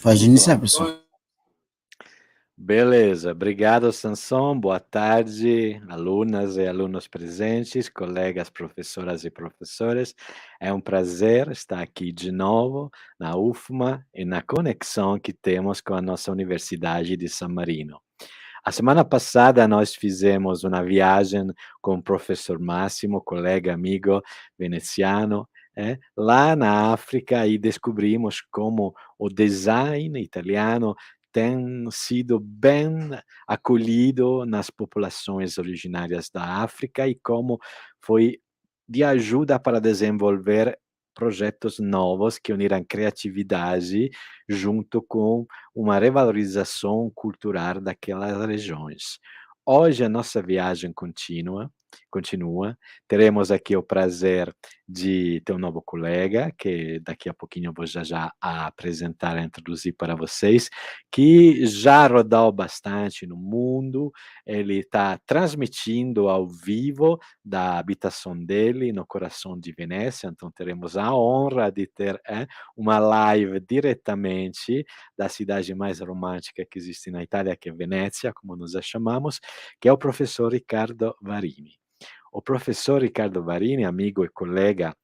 Pode iniciar, professor. Beleza, obrigado, Sanson. Boa tarde, alunas e alunos presentes, colegas, professoras e professores. É um prazer estar aqui de novo na UFMA e na conexão que temos com a nossa Universidade de San Marino. A semana passada nós fizemos uma viagem com o professor Máximo, colega, amigo veneziano, lá na África, e descobrimos como o design italiano tem sido bem acolhido nas populações originárias da África e como foi de ajuda para desenvolver projetos novos que uniram criatividade junto com uma revalorização cultural daquelas regiões. Hoje a nossa viagem continua. Teremos aqui o prazer de ter um novo colega, que daqui a pouquinho eu vou já apresentar, introduzir para vocês, que já rodou bastante no mundo. Ele está transmitindo ao vivo da habitação dele, no coração de Veneza, então teremos a honra de ter uma live diretamente da cidade mais romântica que existe na Itália, que é Venezia, como nós a chamamos, que é o professor Riccardo Varini. O professor Riccardo Varini, amigo e colega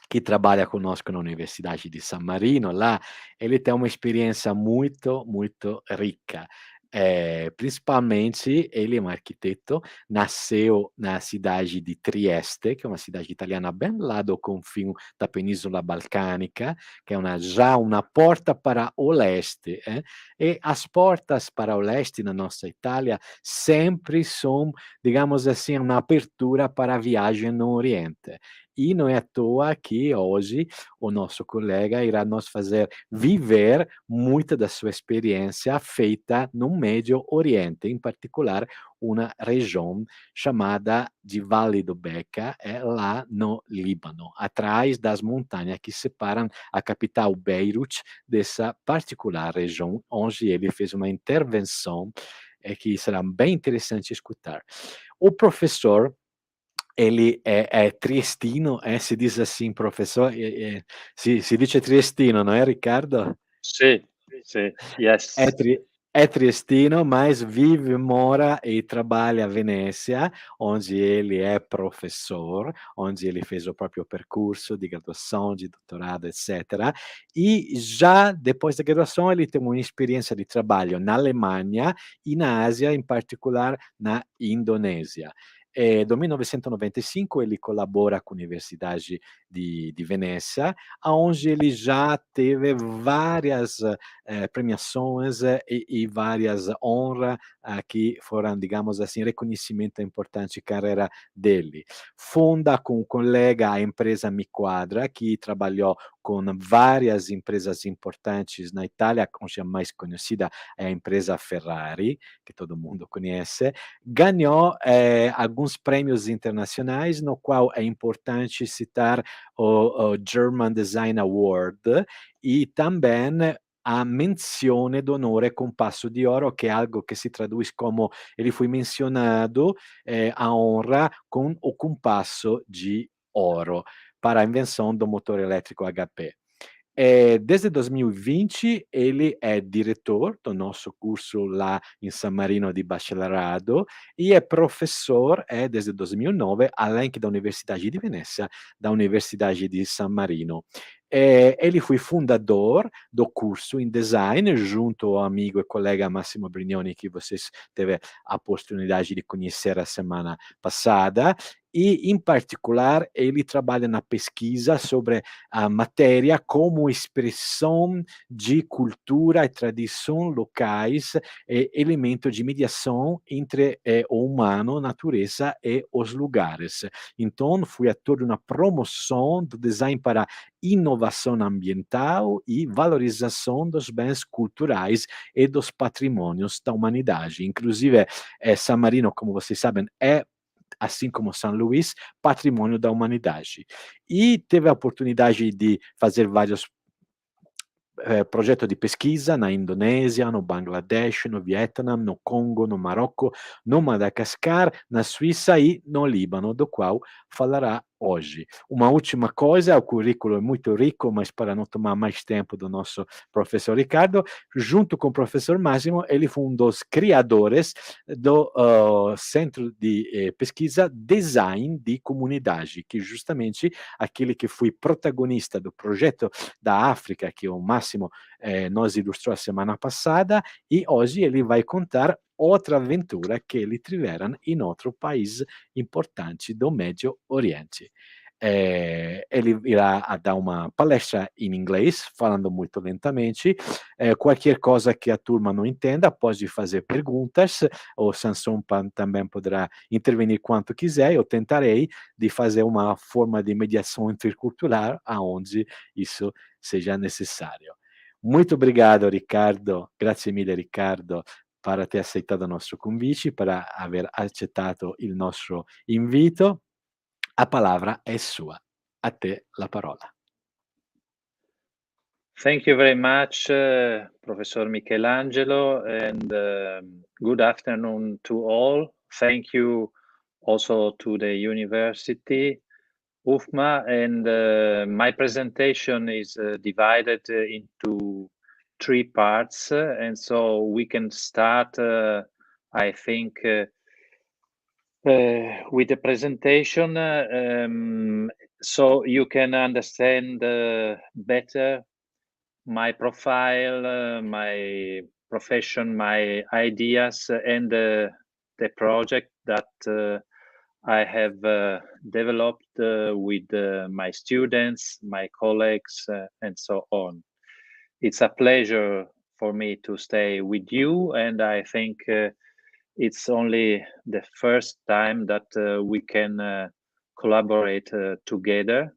que trabalha conosco na Universidade de San Marino, lá ele tem uma experiência muito, muito rica. Principalmente, ele é um arquiteto, nasceu na cidade de Trieste, que é uma cidade italiana bem lá do confim da Península Balcânica, que é já uma porta para o leste. E as portas para o leste na nossa Itália sempre são, digamos assim, uma abertura para a viagem no Oriente. E não é à toa que hoje o nosso colega irá nos fazer viver muita da sua experiência feita no Médio Oriente, em particular uma região chamada de Vale do Bekaa, lá no Líbano, atrás das montanhas que separam a capital Beirut dessa particular região, onde ele fez uma intervenção que será bem interessante escutar. O professor ele é triestino, se diz assim, professor, si dice triestino, não é, Riccardo? Sì, sì, yes. É triestino, mas vive, mora e trabalha a Venezia, onde ele é professor, onde ele fez o próprio percurso de graduação, de doutorado, etc. E já depois da graduação ele tem uma experiência de trabalho na Alemanha e na Ásia, em particular na Indonésia. Do 1995 ele colabora com a Universidade de Veneza, onde ele já teve várias premiações e várias honras que foram, digamos assim, reconhecimento importante carreira dele. Funda com um colega a empresa Mi Quadra, que trabalhou com várias empresas importantes na Itália, onde a mais conhecida é a empresa Ferrari, que todo mundo conhece. Ganhou alguns prêmios internacionais, no qual é importante citar o German Design Award e também a menzione d'onore com passo de ouro, que é algo que se traduz como ele foi mencionado a honra com o compasso de ouro para a invenção do motor elétrico HP. Desde 2020, ele é diretor do nosso curso lá em San Marino de Bacharelado e é professor desde 2009, além que da Universidade de Veneza, da Universidade de San Marino. Ele foi fundador do curso em design, junto ao amigo e colega Massimo Brignoni, que vocês teve a oportunidade de conhecer a semana passada, e, em particular, ele trabalha na pesquisa sobre a matéria como expressão de cultura e tradição locais, elemento de mediação entre o humano, a natureza e os lugares. Então, foi ator de uma promoção do design para inovação ambiental e valorização dos bens culturais e dos patrimônios da humanidade. Inclusive, San Marino, como vocês sabem, é, assim como São Luís, patrimônio da humanidade. E teve a oportunidade de fazer vários projetos de pesquisa na Indonésia, no Bangladesh, no Vietnã, no Congo, no Marocco, no Madagascar, na Suíça e no Líbano, do qual falará hoje. Uma última coisa, o currículo é muito rico, mas para não tomar mais tempo do nosso professor Riccardo, junto com o professor Massimo, ele foi um dos criadores do Centro de Pesquisa Design de Comunidade, que justamente aquele que foi protagonista do projeto da África, que o Massimo nos ilustrou a semana passada, e hoje ele vai contar outra aventura que ele tiveram em outro país importante do Médio Oriente. Ele irá a dar uma palestra em inglês, falando muito lentamente. Qualquer coisa que a turma não entenda, pode fazer perguntas. O Samson também poderá intervenir quanto quiser. Eu tentarei de fazer uma forma de mediação intercultural aonde isso seja necessário. Muito obrigado, Riccardo. Grazie mille, Riccardo, para ter aceitato il nostro convite, per aver accettato il nostro invito. La palavra è sua. A te la parola. Thank you very much, Professor Michelangelo, and good afternoon to all. Thank you also to the University UFMA, and my presentation is divided into 3 parts, and so we can start, I think, with the presentation, so you can understand better my profile, my profession, my ideas, and the project that I have developed with my students, my colleagues, and so on. It's a pleasure for me to stay with you, and I think it's only the first time that we can collaborate together.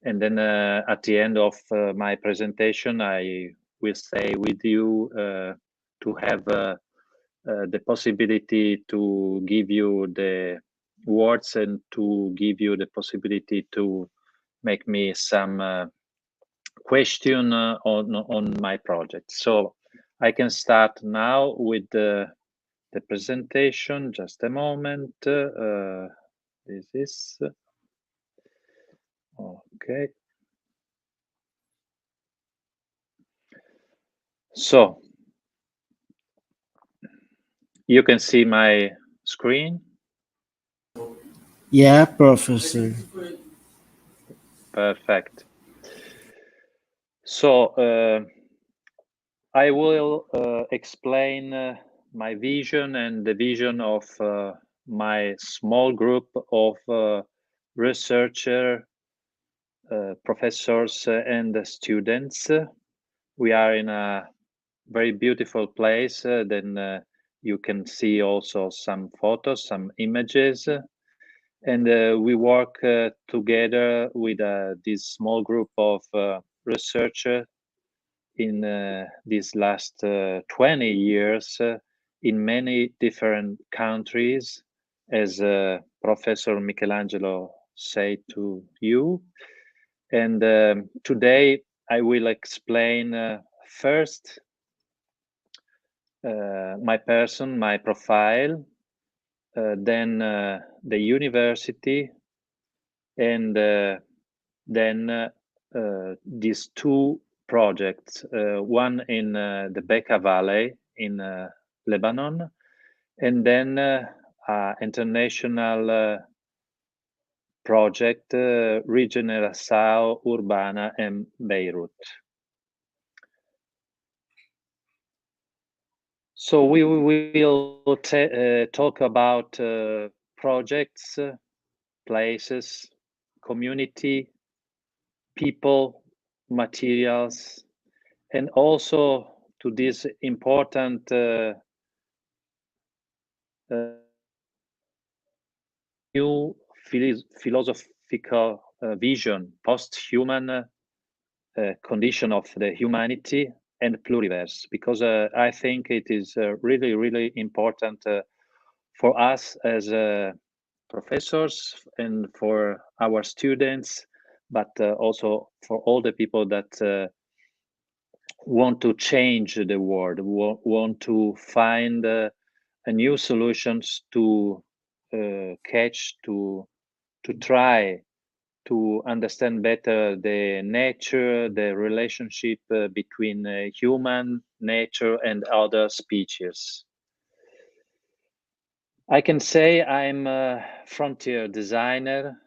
And then at the end of my presentation, I will stay with you to have the possibility to give you the words and to give you the possibility to make me some question on my project. So I can start now with the presentation. Just a moment. This is okay. So you can see my screen. Yeah, Professor. Perfect. So I will explain my vision and the vision of my small group of researcher, professors, and students. We are in a very beautiful place. Then you can see also some photos, some images. And we work together with this small group of researchers in these last 20 years in many different countries, as Professor Michelangelo said to you. And today I will explain first my person, my profile, then the university, and then these 2 projects, one in the Bekaa Valley in Lebanon, and then international project, Regeneração Urbana in Beirut. So we will talk about projects, places, community, people, materials, and also to this important new philosophical vision, post-human condition of the humanity and pluriverse, because I think it is really, really important for us as professors and for our students, but also for all the people that want to change the world, want to find new solutions to catch, to try to understand better the nature, the relationship between human nature and other species. I can say I'm a frontier designer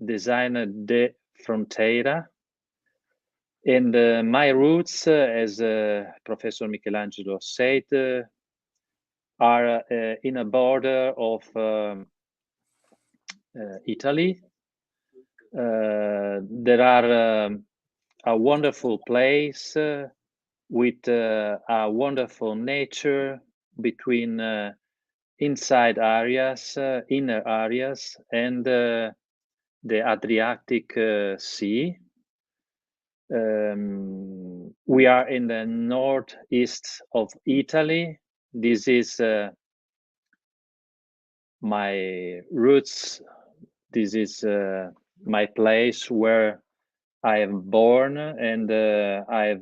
de fronteira. And my roots, as Professor Michelangelo said, are in a border of Italy. There are a wonderful place with a wonderful nature between inside areas, inner areas, and the Adriatic Sea. We are in the northeast of Italy. This is my roots. This is my place where I am born, and I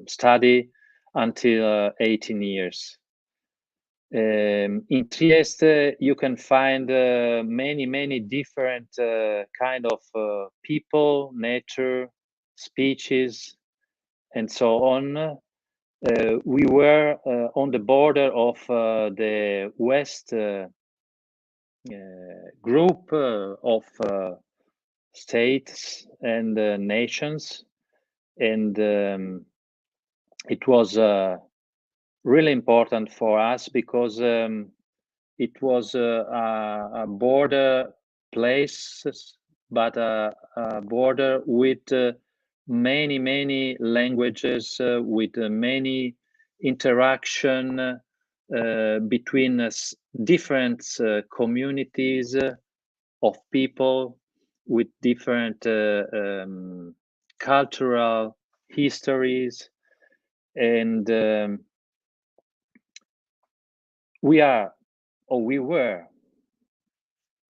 study until 18 years. In Trieste, you can find many different kind of people, nature, species, and so on. We were on the border of the West group of states and nations, and it was really important for us because it was a border place, but a border with many languages, with many interaction between different communities of people with different cultural histories, and we were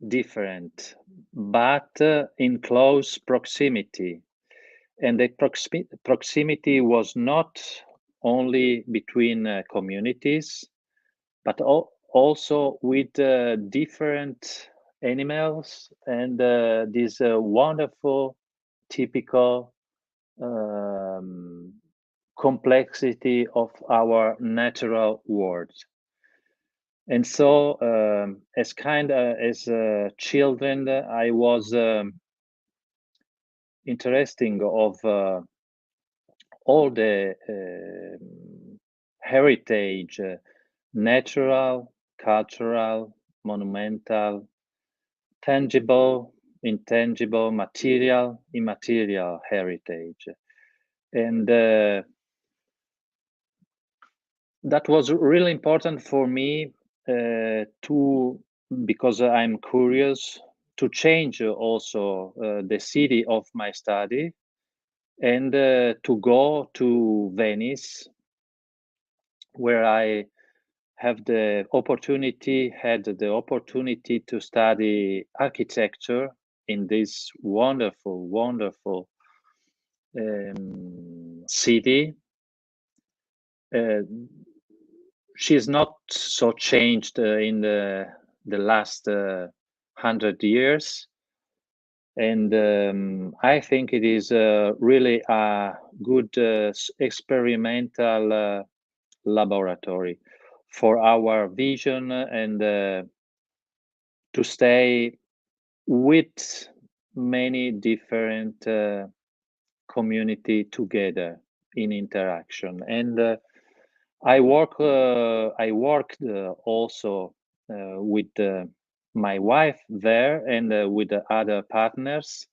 different, but in close proximity. And the proximity was not only between communities, but also with different animals and this wonderful, typical complexity of our natural world. And so, as children, I was interesting of all the heritage, natural, cultural, monumental, tangible, intangible, material, immaterial heritage. And that was really important for me because I'm curious to change also the city of my study and to go to Venice, where I had the opportunity to study architecture in this wonderful city. She's not so changed in the last 100 years, and I think it is really a good experimental laboratory for our vision and to stay with many different community together in interaction. And I worked also with my wife there and with the other partners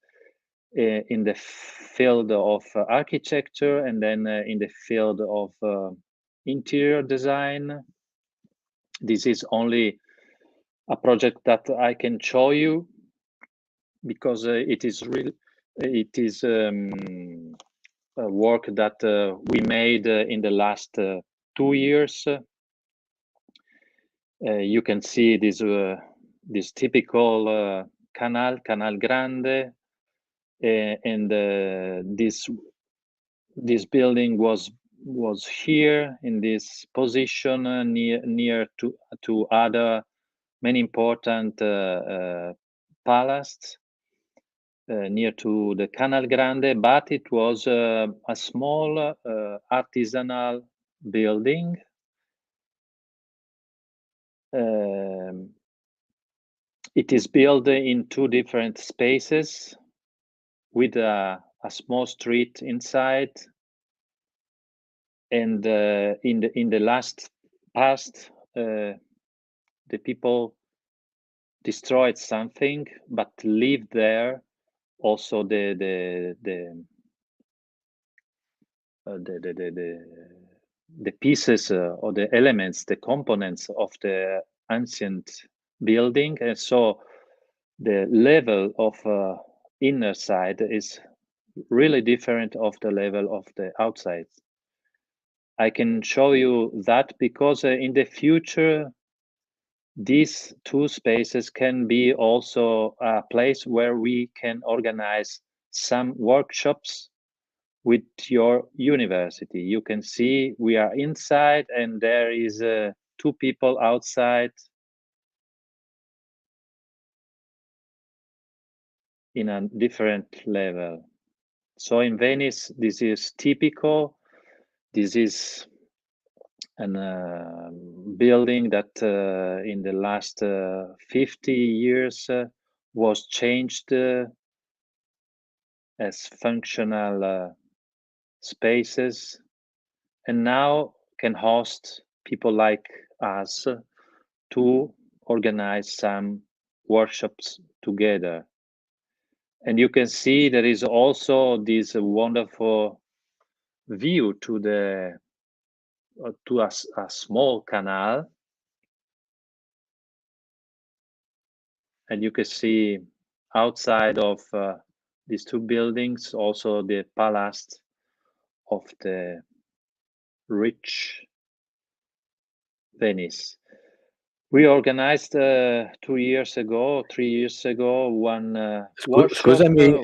in the field of architecture, and then in the field of interior design. This is only a project that I can show you because it is a work that we made in the last 2 years. You can see this typical Canal Grande, and this building was here in this position near to other many important palaces near to the Canal Grande, but it was a small artisanal building. It is built in 2 different spaces with a small street inside. And in the last past, the people destroyed something, but lived there. Also, the pieces or the elements, the components of the ancient building, and so the level of inner side is really different of the level of the outside. I can show you that because in the future, these 2 spaces can be also a place where we can organize some workshops with your university. You can see we are inside and there is 2 people outside in a different level. So in Venice, this is typical. This is a building that in the last 50 years was changed as functional spaces, and now can host people like us to organize some workshops together. And you can see there is also this wonderful view to the to a small canal, and you can see outside of these 2 buildings also the palace of the rich Venice. We organized 2 years ago, 3 years ago, one workshop.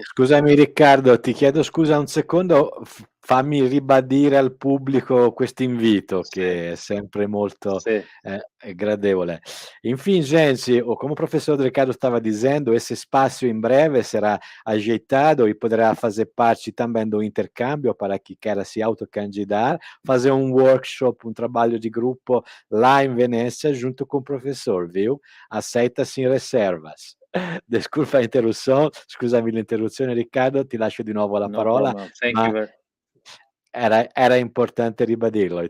Scusami Riccardo, ti chiedo scusa un secondo, fammi ribadire al público questo invito, Sì. che è sempre molto Sì. gradevole. Enfim, gente, como o professor Riccardo estava dizendo, esse espaço em breve será ajeitado e poderá fazer parte também do intercâmbio para que queira se autocandidatar, fazer um workshop, um trabalho de grupo lá em Venezia junto com o professor, viu? Aceita sem reservas. Desculpa l'interruzione, scusami l'interruzione Riccardo, ti lascio di nuovo la parola, Thank you. era importante ribadirlo,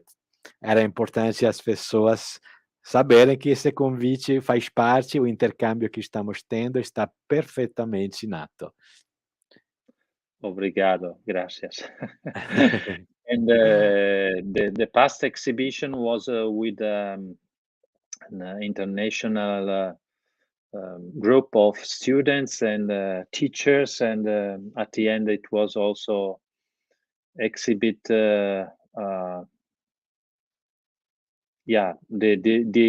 era importante as pessoas saberem que esse convite faz parte, o intercâmbio que estamos tendo está perfeitamente nato. Obrigado, gracias. And the past exhibition was with an international group of students and teachers, and at the end it was also exhibit the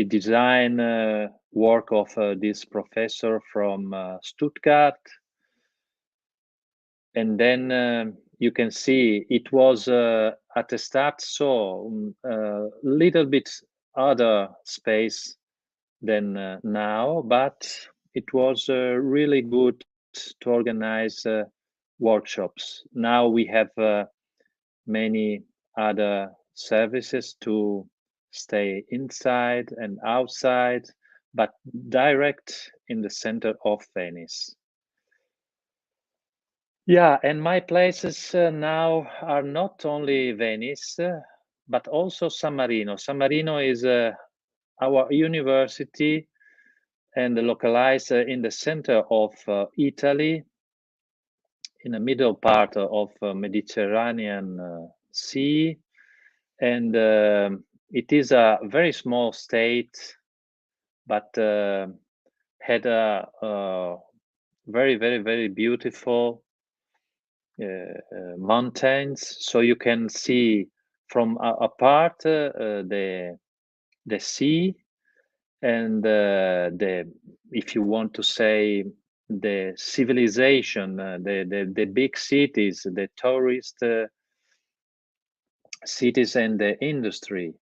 design work of this professor from Stuttgart. And then you can see it was at the start so a little bit other space than now, but it was really good to organize workshops. Now we have many other services to stay inside and outside, but direct in the center of Venice. Yeah, and my places now are not only Venice, but also San Marino. San Marino is our university and localized in the center of Italy, in the middle part of Mediterranean Sea. And it is a very small state, but had a very, very, very beautiful mountains. So you can see from apart the sea and the, if you want to say, the civilization, the big cities, the tourist cities and the industry.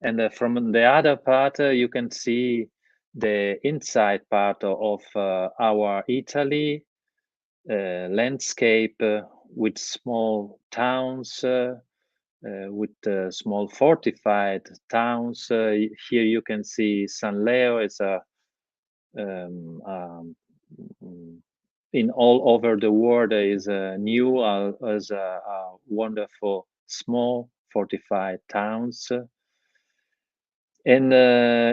And from the other part, you can see the inside part of our Italy landscape with small towns, with small fortified towns. Here you can see San Leo is in all over the world is new as a wonderful small fortified towns. And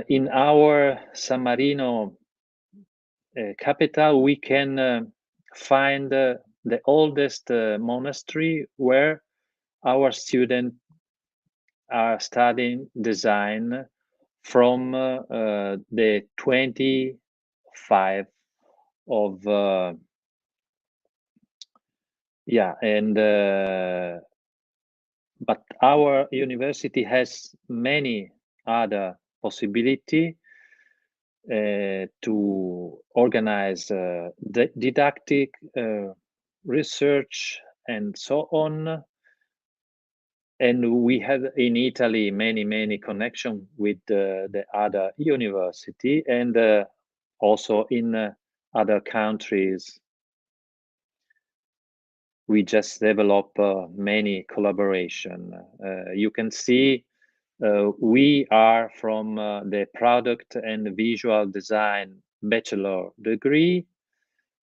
in our San Marino capital, we can find the oldest monastery where our students are studying design from the 25 of but our university has many other possibility to organize didactic research and so on. And we have in Italy many connection with the other university and also in other countries. We just develop many collaboration. You can see we are from the product and visual design bachelor degree,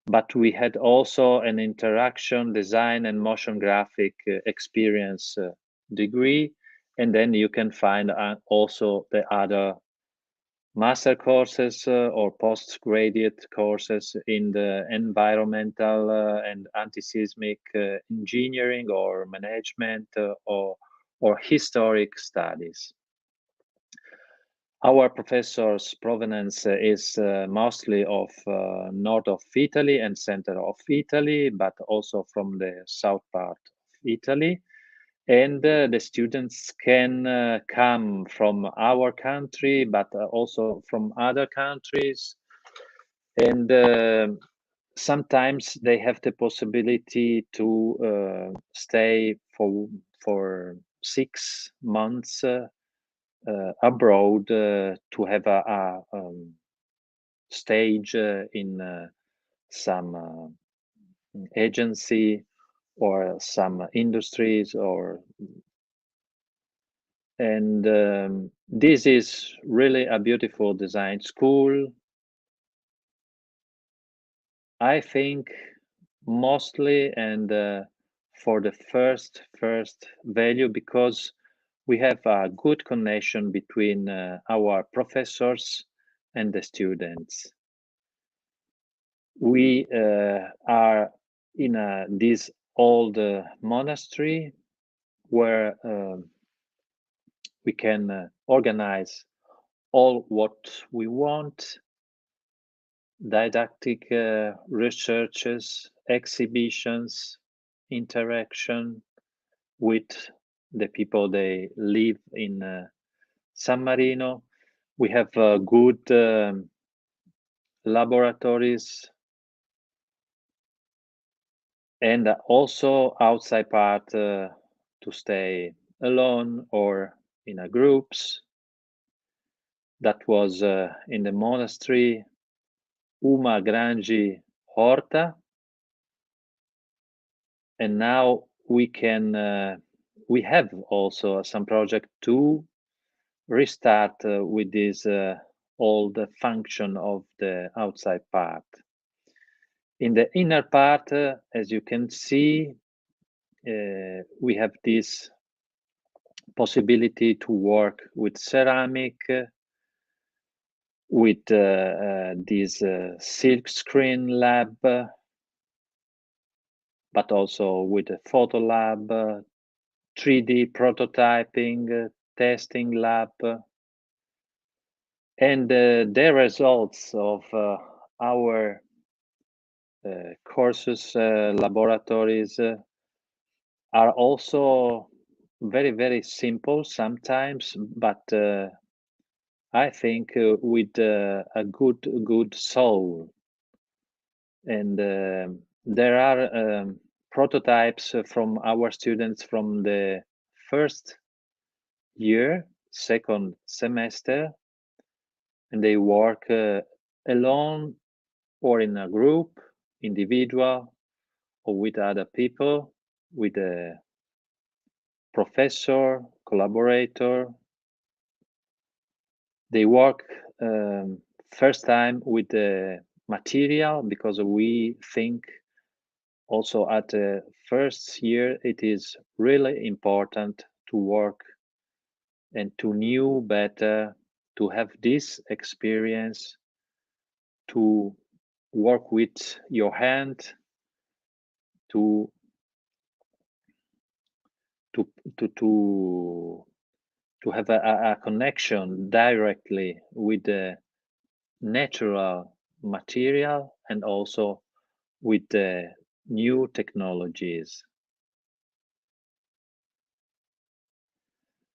but we had also an interaction design and motion graphic experience degree. And then you can find also the other master courses or postgraduate courses in the environmental and anti-seismic engineering or management or historic studies. Our professors' provenance is mostly of north of Italy and center of Italy, but also from the south part of Italy. And the students can come from our country, but also from other countries. And sometimes they have the possibility to stay for 6 months abroad to have a stage in some agency or some industries and this is really a beautiful design school. I think mostly and for the first value because we have a good connection between our professors and the students. We are in this old monastery where we can organize all what we want, didactic researches, exhibitions, interaction with the people they live in San Marino. We have good laboratories and also outside part to stay alone or in a groups. That was in the monastery Uma Grande Horta, and now we can we have also some project to restart with this old function of the outside part. In the inner part, as you can see, we have this possibility to work with ceramic, with this silk screen lab, but also with a photo lab, 3D prototyping, testing lab. And the results of our courses, laboratories are also very simple sometimes, but I think with a good soul. And there are prototypes from our students from the first year, second semester, and they work alone or in a group, individual, or with other people, with a professor, collaborator. They work first time with the material, because we think also at the first year it is really important to work and to know better, to have this experience, to work with your hand, to have a connection directly with the natural material and also with the new technologies.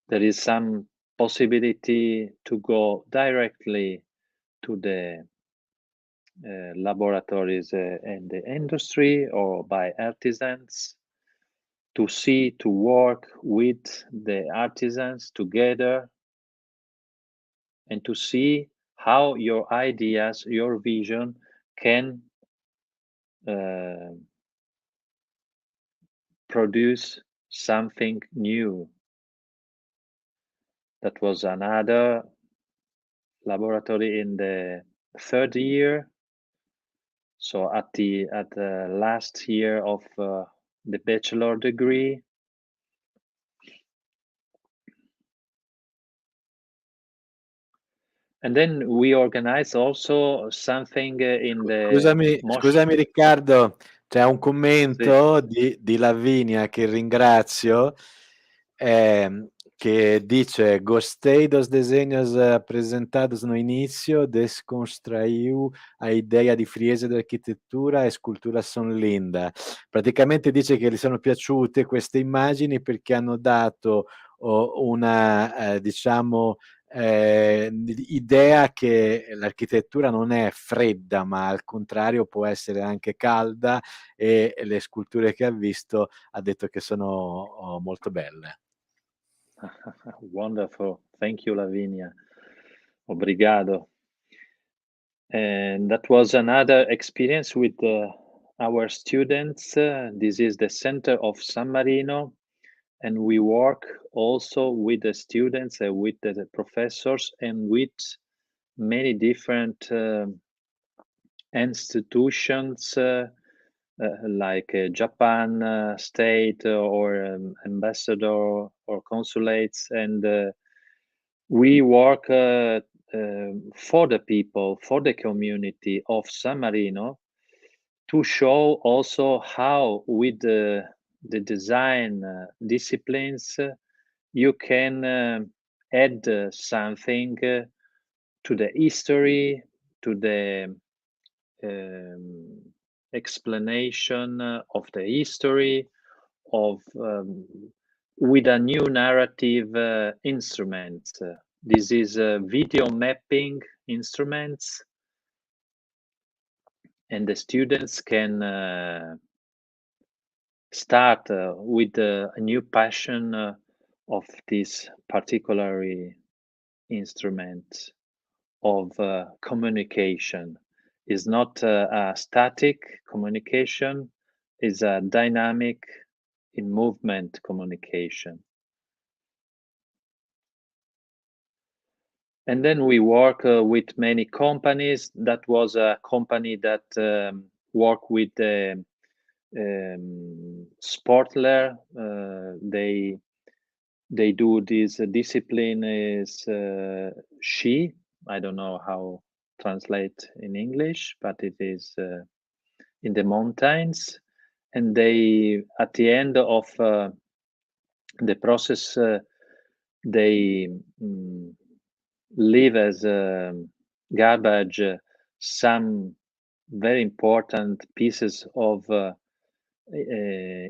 There is some possibility to go directly to the laboratories and the industry, or by artisans, to see, to work with the artisans together, and to see how your ideas, your vision can produce something new. That was another laboratory in the third year. So at the last year of the bachelor degree. And then we organize also something in the... Scusami Riccardo, c'è un commento di Lavinia, che ringrazio, que dice: gostei dos desenhos apresentados no início, desconstraiu a ideia di frieza di architettura e scultura son linda. Praticamente dice che gli sono piaciute queste immagini perché hanno dato una, diciamo, idea che l'architettura non è fredda, ma al contrario può essere anche calda, e le sculture che ha visto ha detto che sono molto belle. Wonderful. Thank you, Lavinia. Obrigado. And that was another experience with our students. This is the center of San Marino, and we work also with the students, with the professors, and with many different institutions like Japan state or ambassador or consulates, and we work for the people, for the community of San Marino, to show also how with the design disciplines you can add something to the history, to the explanation of the history of with a new narrative instrument. This is video mapping instruments, and the students can start with a new passion of this particular instrument of communication. Is not a static communication, is a dynamic, in movement communication. And then we work with many companies. That was a company that worked with the Sportler. They do this discipline is ski. I don't know how translate in English, but it is in the mountains. And they, at the end of the process, they leave as garbage some very important pieces of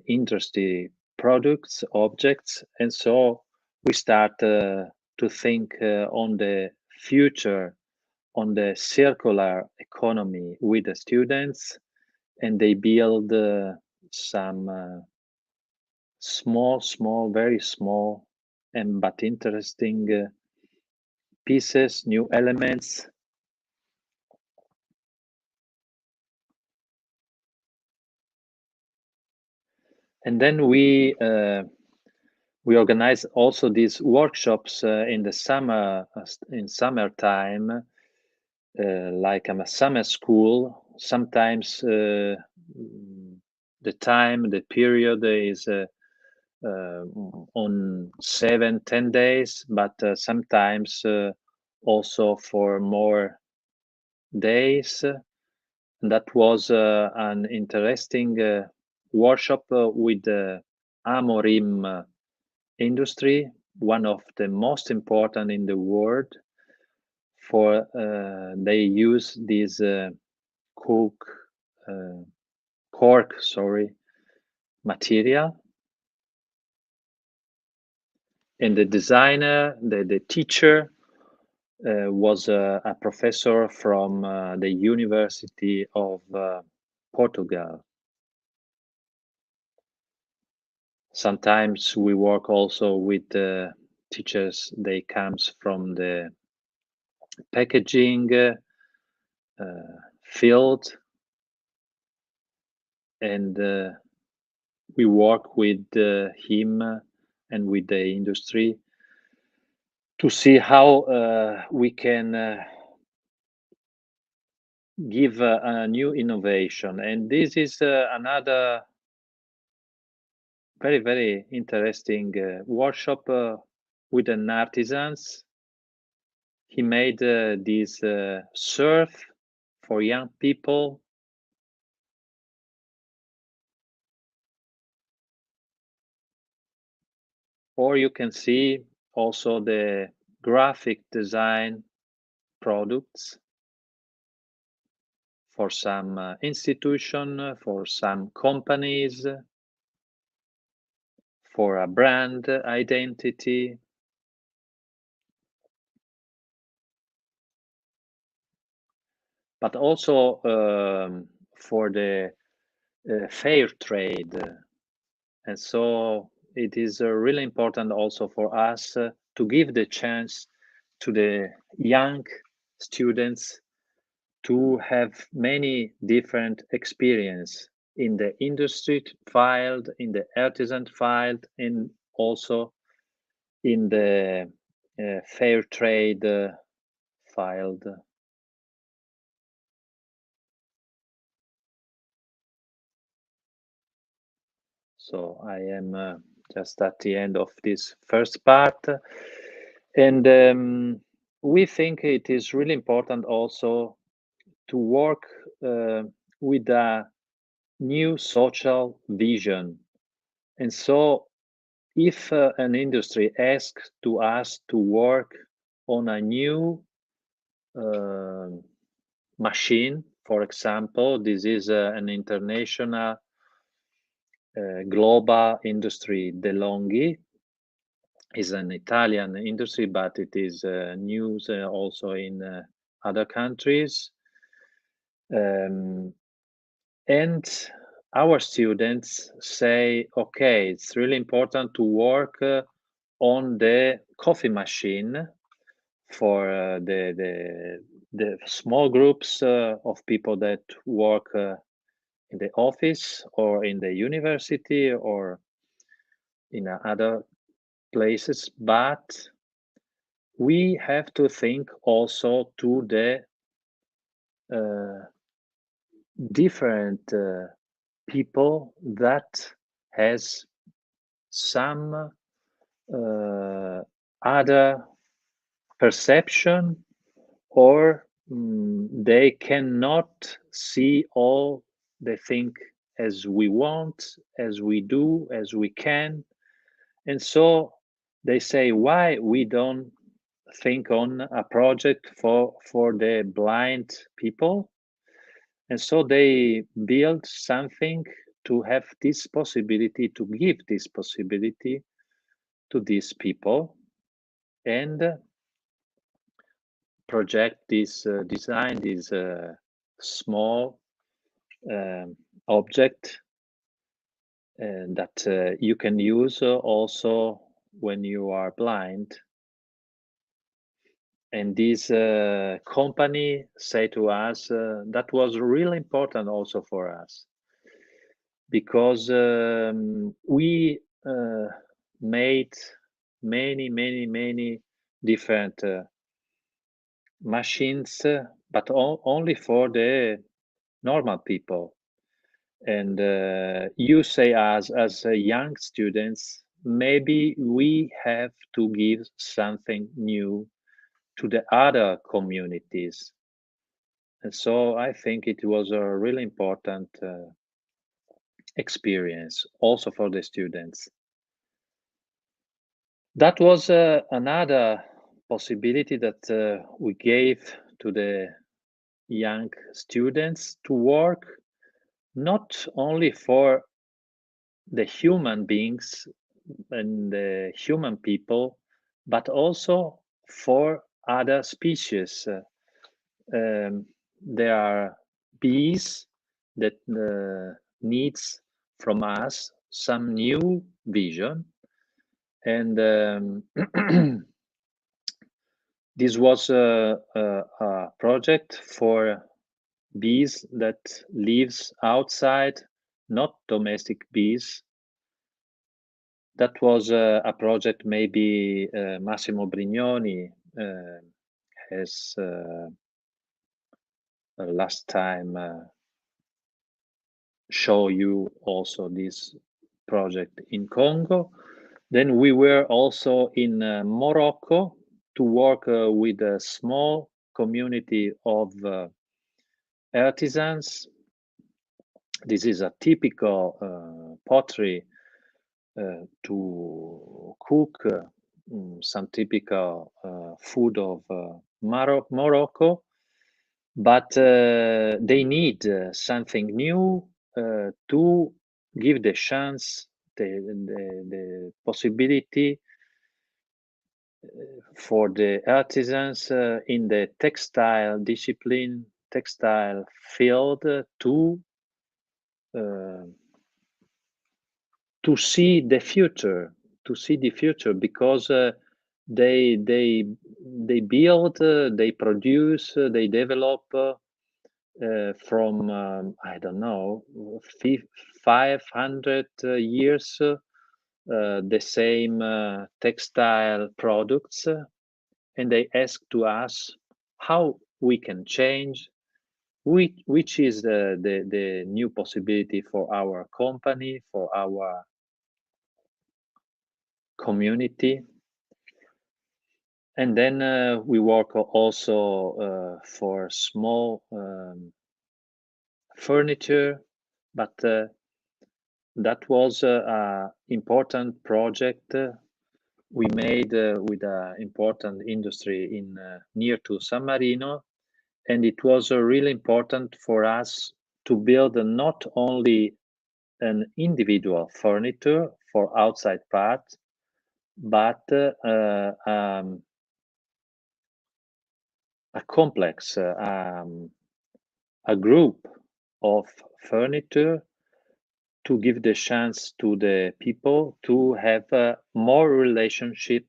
industry products, objects, and so we start to think on the future, on the circular economy with the students, and they build some small, very small, but interesting pieces, new elements And then we organize also these workshops in the summer, in summertime, like a summer school. Sometimes the period is on 7-10 days, but sometimes also for more days. And that was an interesting workshop with the Amorim industry, one of the most important in the world. For they use this cork material, and the designer, the teacher, was a professor from the University of Portugal. Sometimes we work also with teachers. They comes from the packaging field, and we work with him and with the industry to see how we can give a new innovation. And this is another very, very interesting workshop with an artisans. He made this surf for young people. Or you can see also the graphic design products for some institution, for some companies, for a brand identity. But also for the fair trade. And so it is really important also for us to give the chance to the young students to have many different experience in the industry field, in the artisan field, and also in the fair trade field. So I am just at the end of this first part. And we think it is really important also to work with a new social vision. And so if an industry asks to us to work on a new machine, for example, this is an international global industry. DeLonghi is an Italian industry, but it is used also in other countries. And our students say, okay, it's really important to work on the coffee machine for the small groups of people that work in the office or in the university or in other places, but we have to think also to the different people that has some other perception, or they cannot see all the thing as we want, as we do, as we can. And so they say, why we don't think on a project for the blind people? And so they build something to have this possibility, to give this possibility to these people, and project this design, this small object that you can use also when you are blind. And this company say to us that was really important also for us. because we made many different machines, but only for the normal people. And you say as young students, maybe we have to give something new to the other communities. And so I think it was a really important experience also for the students. That was another possibility that we gave to the young students to work not only for the human beings and the human people, but also for other species. There are bees that needs from us some new vision, and this was a project for bees that lives outside, not domestic bees. That was a project maybe Massimo Brignoni has last time show you also this project in Congo. Then we were also in Morocco to work with a small community of artisans. This is a typical pottery to cook some typical food of Morocco, but they need something new to give the chance, the possibility for the artisans in the textile discipline, textile field to see the future, because they build, they produce, they develop from I don't know 500 years the same textile products, and they ask to us how we can change, which is the new possibility for our company, for our community. And then we work also for small furniture, but that was an important project we made with an important industry in near to San Marino, and it was really important for us to build not only an individual furniture for outside parts, but a complex, a group of furniture to give the chance to the people to have more relationship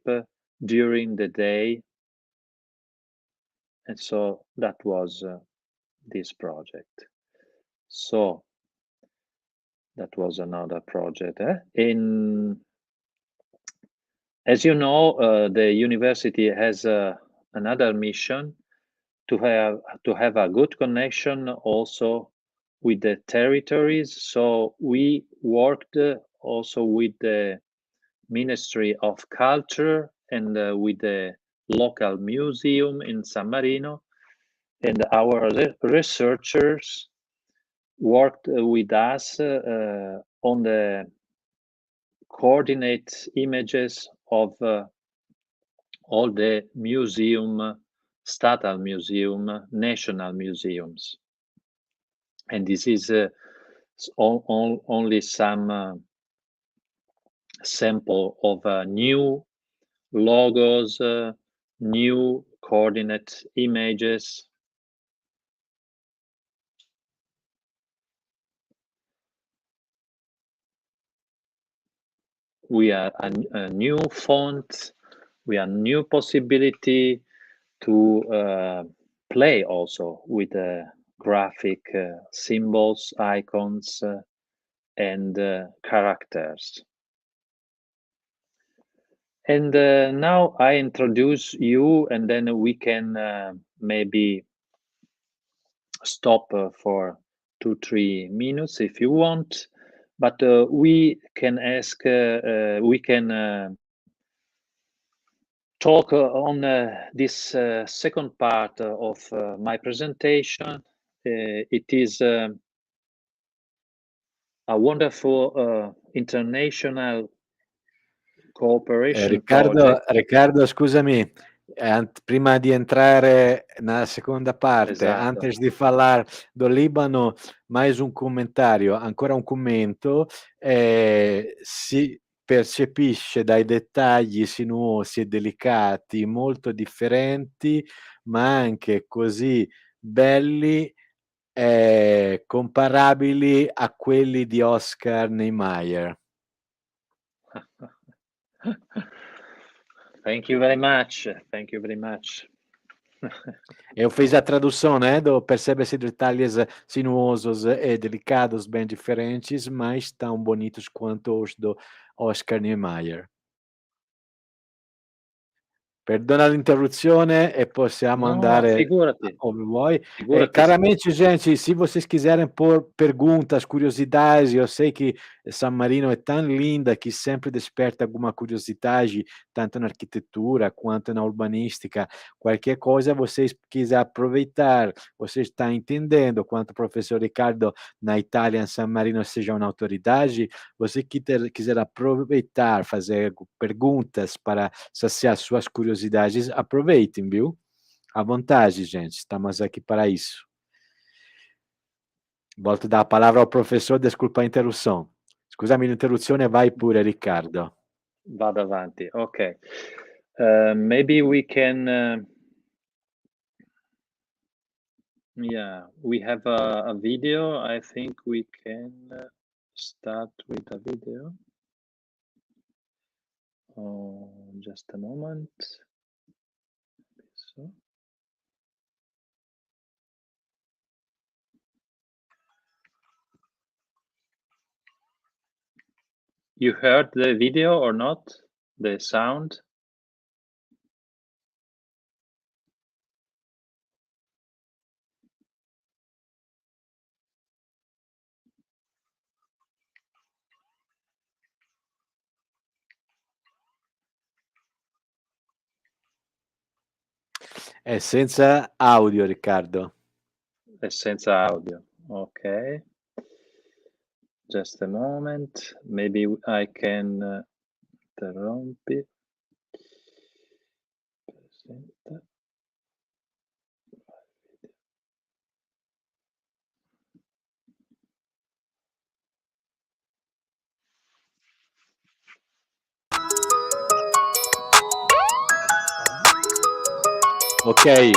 during the day. And so that was this project. So that was another project. As you know, the university has another mission to have a good connection also with the territories. So we worked also with the Ministry of Culture and with the local museum in San Marino, and our researchers worked with us on the coordinate images of all the museum, statal museum, national museums. And this is only some sample of new logos, new coordinate images. We are a new font, we are new possibility to play also with graphic symbols, icons, and characters. And now I introduce you, and then we can maybe stop for 2-3 minutes if you want, but we can ask, we can talk on this second part of my presentation. It is a wonderful international cooperation project. Riccardo, scusami, prima di entrare nella seconda parte, Esatto. antes di falar do Líbano, mais um comentário, ancora un commento, si percepisce dai dettagli sinuosi e delicati, molto differenti, ma anche così belli, comparabili a quelli di Oscar Niemeyer. Thank you very much. Thank you very much. Eu fiz a tradução, né? Percebe-se detalhes sinuosos e delicados, bem diferentes, mas tão bonitos quanto os do Oscar Niemeyer. Perdona l'interruzione e possiamo andare figurati. onde vuoi. Figurati. Caramente, gente, se vocês quiserem pôr perguntas, curiosidades, eu sei que San Marino é tão linda que sempre desperta alguma curiosidade, tanto na arquitetura quanto na urbanística. Qualquer coisa vocês quiserem aproveitar, você está entendendo quanto o professor Riccardo na Itália, em San Marino, seja uma autoridade, você quiser aproveitar, fazer perguntas para saciar suas curiosidades, aproveitem, viu? À vontade, gente, estamos aqui para isso. Volto a dar a palavra ao professor, desculpa a interruzione. Scusami l'interruzione, vai pure, Riccardo. Vado avanti, ok. Maybe we can, yeah, we have a video. I think we can start with a video. Oh, just a moment. So. You heard the video or not? The sound? È senza audio, Riccardo. È senza audio, ok. Just a moment, maybe I can interrompi. Presenta. Ok.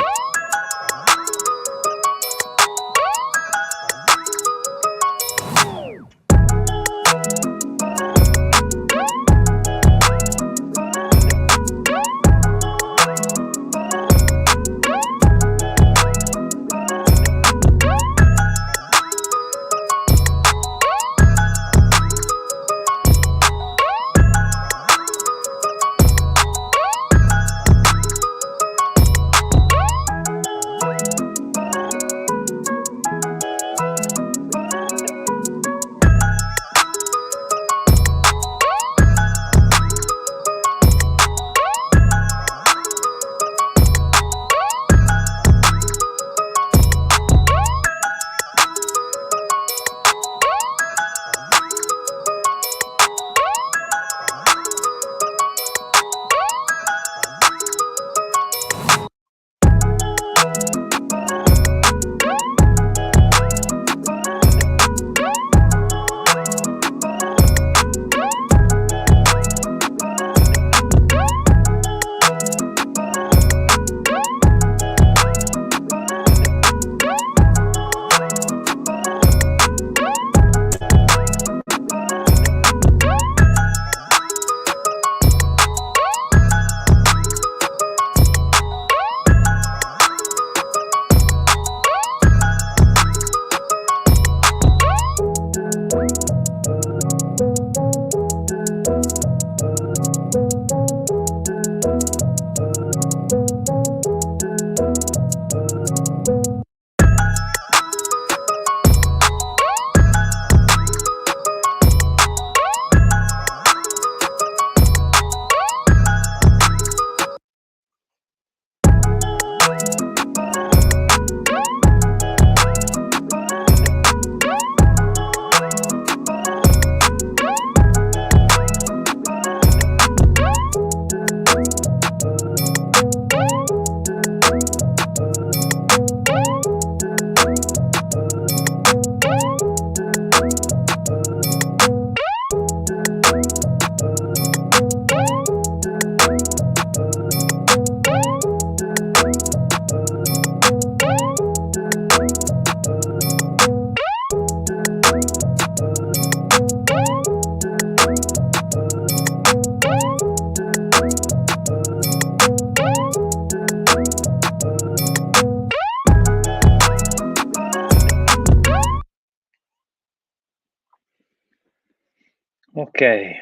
Okay.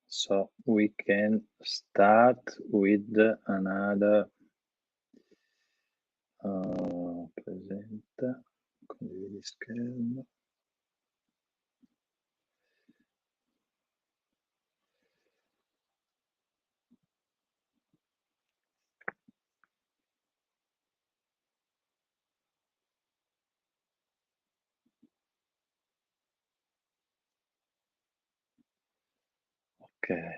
So we can start with another presenta, condividi schermo. Okay.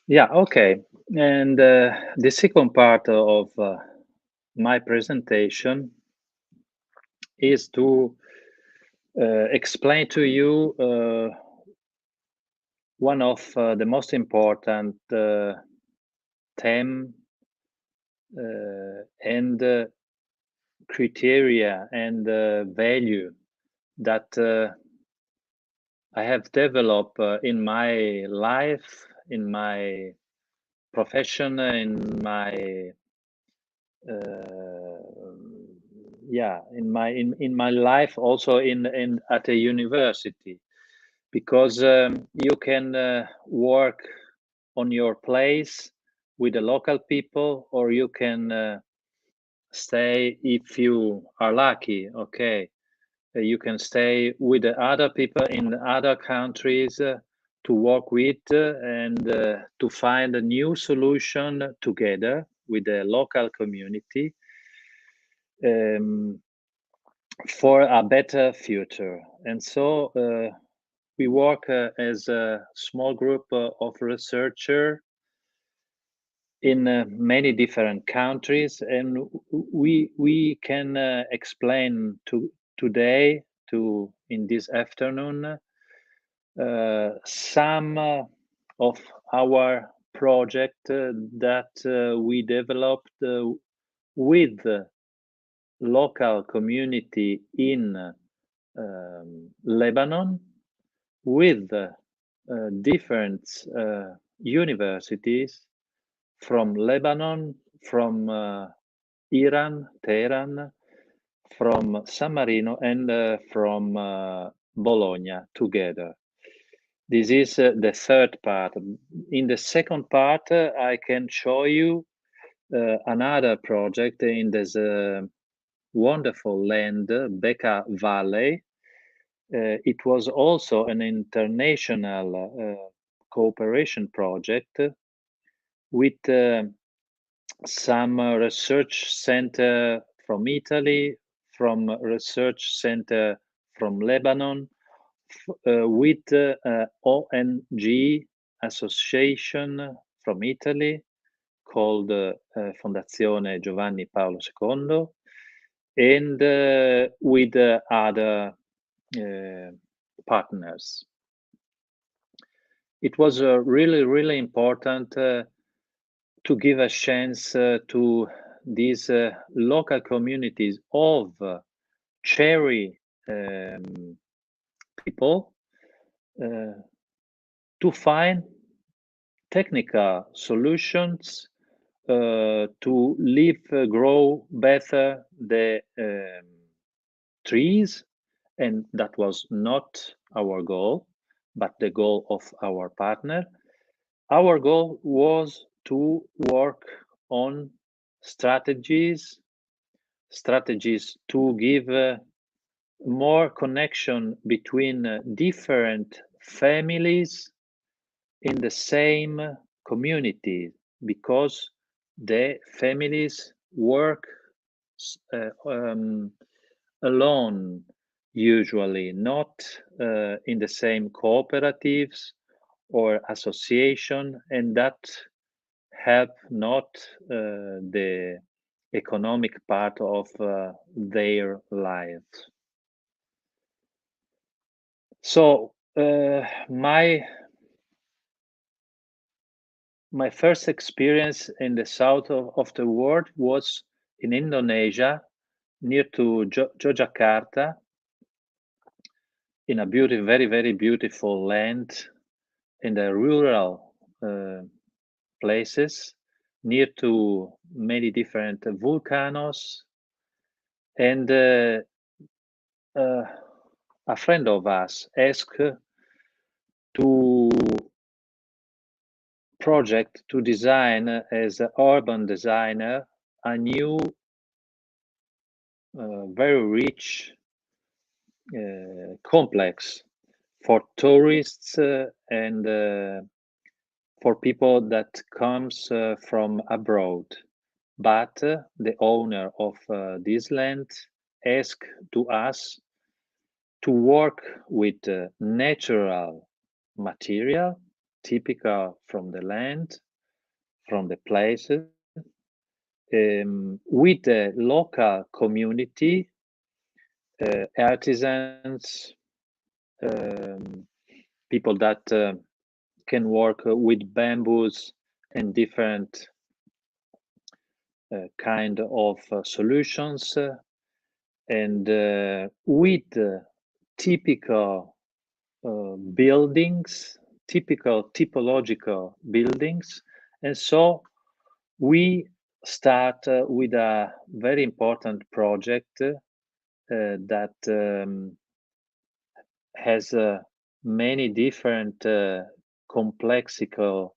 Yeah, okay. And the second part of my presentation is to explain to you one of the most important theme and criteria and value that I have developed in my life, in my profession, in my in my life, also in at a university, because you can work on your place with the local people, or you can stay, if you are lucky, okay, you can stay with the other people in other countries to work with and to find a new solution together with the local community for a better future. And so we work as a small group of researchers in many different countries, and we can explain today in this afternoon some of our project that we developed with local community in Lebanon, with different universities from Lebanon, from Iran, Tehran, from San Marino, and from Bologna together. This is the third part. In the second part, I can show you another project in this wonderful land, Bekaa Valley. It was also an international cooperation project with some research center from Italy, from research center from Lebanon, with ONG association from Italy called Fondazione Giovanni Paolo II, and with other partners. It was really, really important to give a chance to these local communities of cherry people to find technical solutions to grow better the trees. And that was not our goal, but the goal of our partner. Our goal was to work on strategies to give more connection between different families in the same community, because the families work alone, usually not in the same cooperatives or association, and that help not the economic part of their lives. So my first experience in the south of the world was in Indonesia, near to Yogyakarta, in a very, very beautiful land, in the rural places, near to many different volcanoes. And a friend of us asked to project to design as an urban designer a new, very rich complex for tourists and for people that comes from abroad. But the owner of this land asked to us to work with natural material, typical from the land, from the places, with the local community, artisans, people that can work with bamboos and different kind of solutions, and with typical buildings, typical typological buildings. And so we start with a very important project that has many different complexical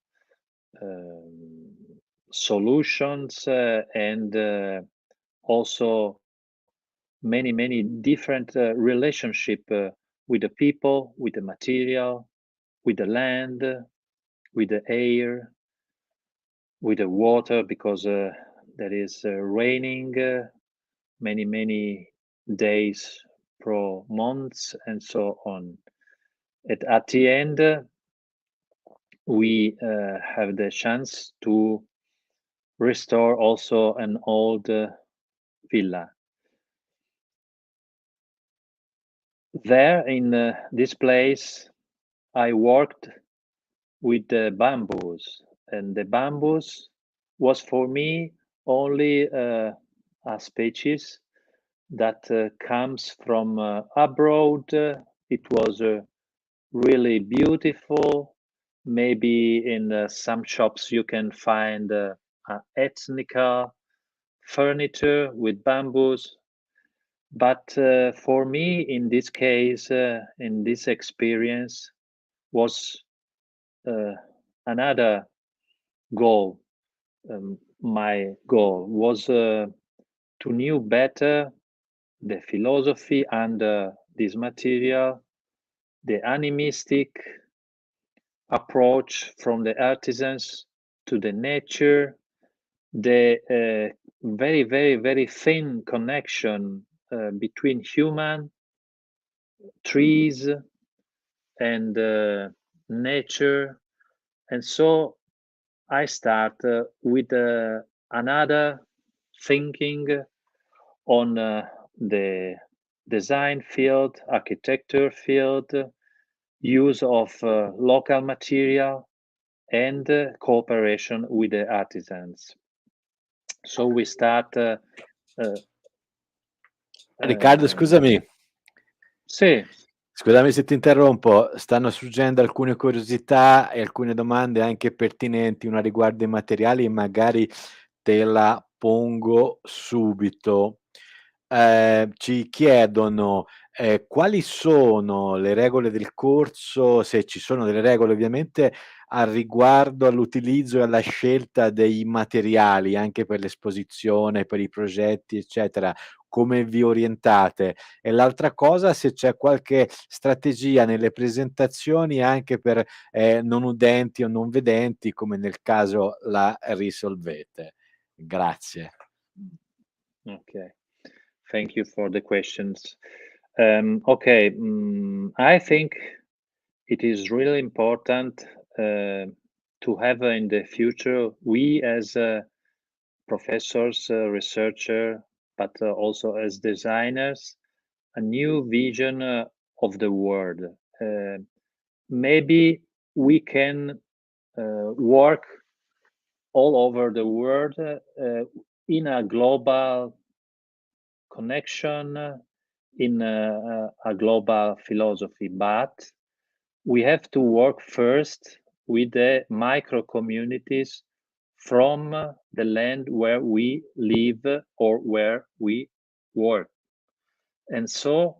solutions and also many different relationship with the people, with the material, with the land, with the air, with the water, because there is raining many days per month and so on. At the end, we have the chance to restore also an old villa. There in this place, I worked with the bamboos, and the bamboos was for me only a species that comes from abroad. It was really beautiful. Maybe in some shops you can find ethnical furniture with bamboos. But for me, in this case, in this experience, was another goal. My goal was to know better the philosophy under this material, the animistic approach from the artisans to the nature, the very thin connection between human, trees, and nature. And so I start with another thinking on the design field, architecture field, use of local material, and cooperation with the artisans. So we start. Riccardo, scusami. Sì. Scusami se ti interrompo, stanno sorgendo alcune curiosità e alcune domande anche pertinenti, una riguardo i materiali, e magari te la pongo subito. Ci chiedono quali sono le regole del corso, se ci sono delle regole ovviamente, al riguardo all'utilizzo e alla scelta dei materiali, anche per l'esposizione, per i progetti, eccetera. Come vi orientate? E l'altra cosa, se c'è qualche strategia nelle presentazioni anche per non udenti o non vedenti, come nel caso la risolvete. Grazie. Okay, thank you for the questions. Okay, I think it is really important to have in the future, we as professors, researcher, but also as designers, a new vision of the world. Maybe we can work all over the world in a global connection in a global philosophy, but we have to work first with the micro communities from the land where we live or where we work. And so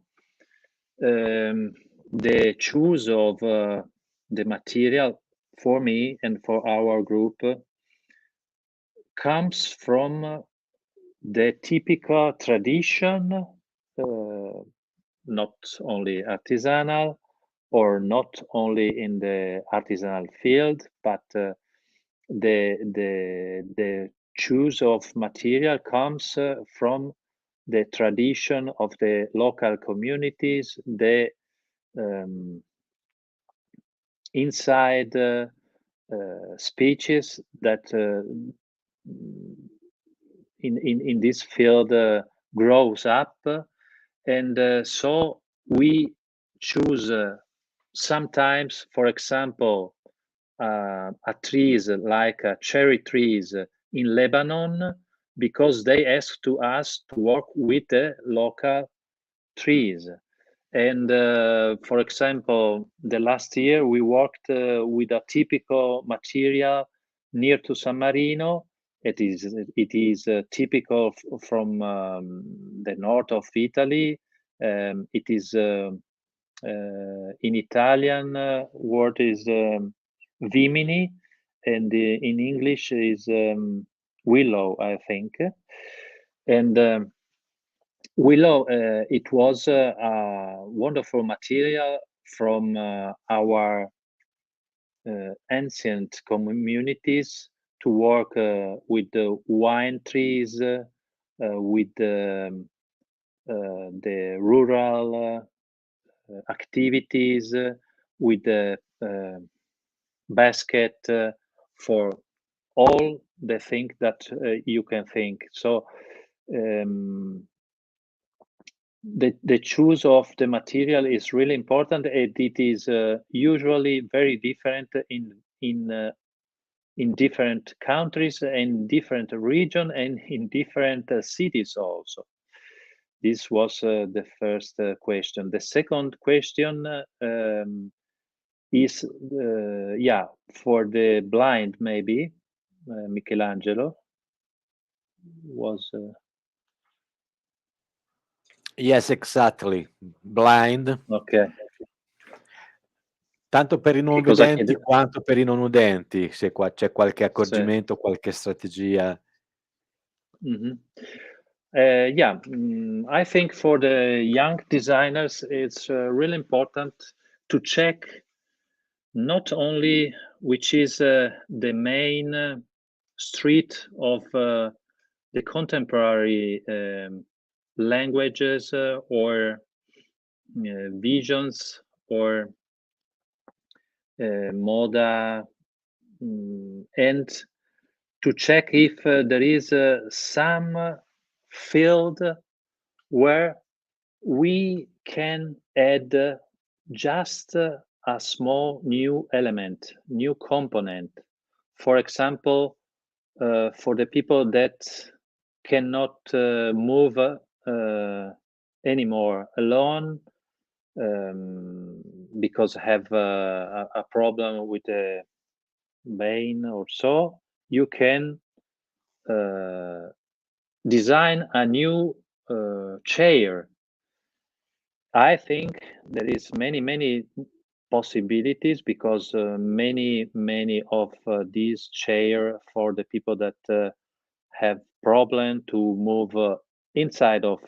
the choice of the material for me and for our group comes from the typical tradition, not only artisanal or not only in the artisanal field, but the choice of material comes from the tradition of the local communities, the inside speeches that in this field grows up, and so we choose sometimes, for example, trees like cherry trees in Lebanon, because they ask to us to work with the local trees. And for example, the last year we worked with a typical material near to San Marino. It is typical from the north of Italy. It is in Italian word is vimini, and in English is willow, I think. And willow, it was a wonderful material from our ancient communities to work with the wine trees, with the rural activities, with the basket for all the things that you can think. So the choice of the material is really important, and it is usually very different in different countries and different regions and in different cities also. This was the first question. The second question is for the blind, maybe Michelangelo was Yes, exactly. Blind. okay. Tanto per i non vedenti quanto per i non udenti, se c'è qualche accorgimento, sì, qualche strategia. I think for the young designers, it's really important to check not only which is the main street of the contemporary languages or visions or moda, and to check if there is some field where we can add just a small new element, new component. For example, for the people that cannot move anymore alone because have a problem with the vein or so, you can design a new chair. I think there is many possibilities, because many of these chair for the people that have problem to move inside of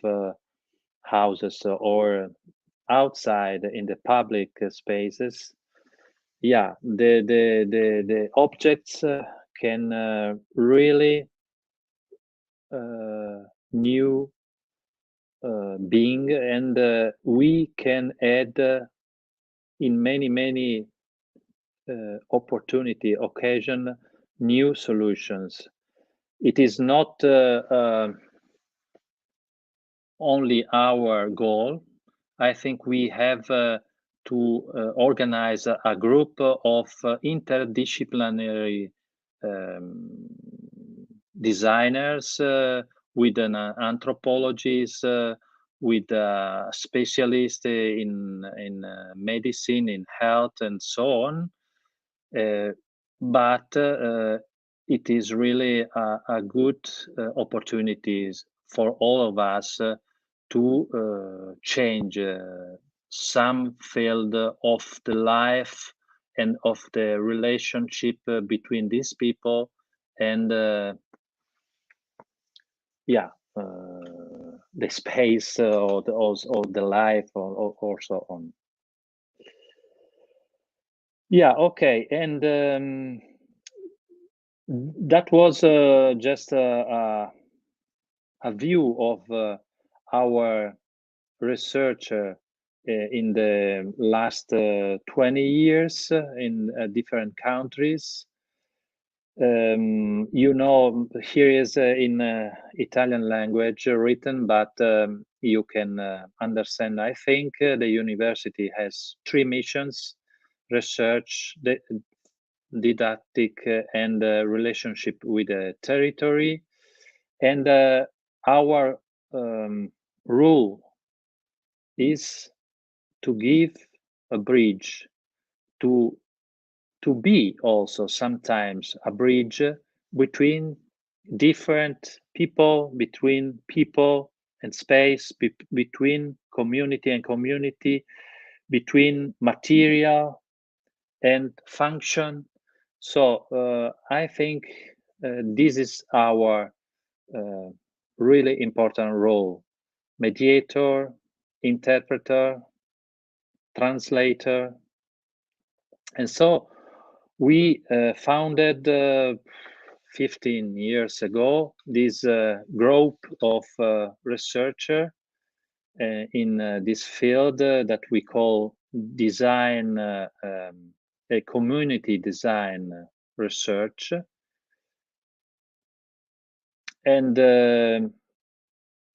houses or outside in the public spaces. Yeah, the objects can really new being, and we can add in many occasion new solutions. It is not only our goal. I think we have to organize a group of interdisciplinary designers with an anthropologist, with a specialist in medicine, in health, and so on. But it is really a good opportunities for all of us to change some field of the life and of the relationship between these people, and the space or the life or so on. Yeah, okay, and that was just a view of our research in the last 20 years in different countries. You know, here is in Italian language written, but you can understand. I think the university has 3 missions: research, didactic, and relationship with the territory. And our rule is to give a bridge, to be also sometimes a bridge between different people, between people and space, between community and community, between material and function. So I think this is our really important role: mediator, interpreter, translator. And so we founded 15 years ago this group of researchers in this field that we call design, a community design research. And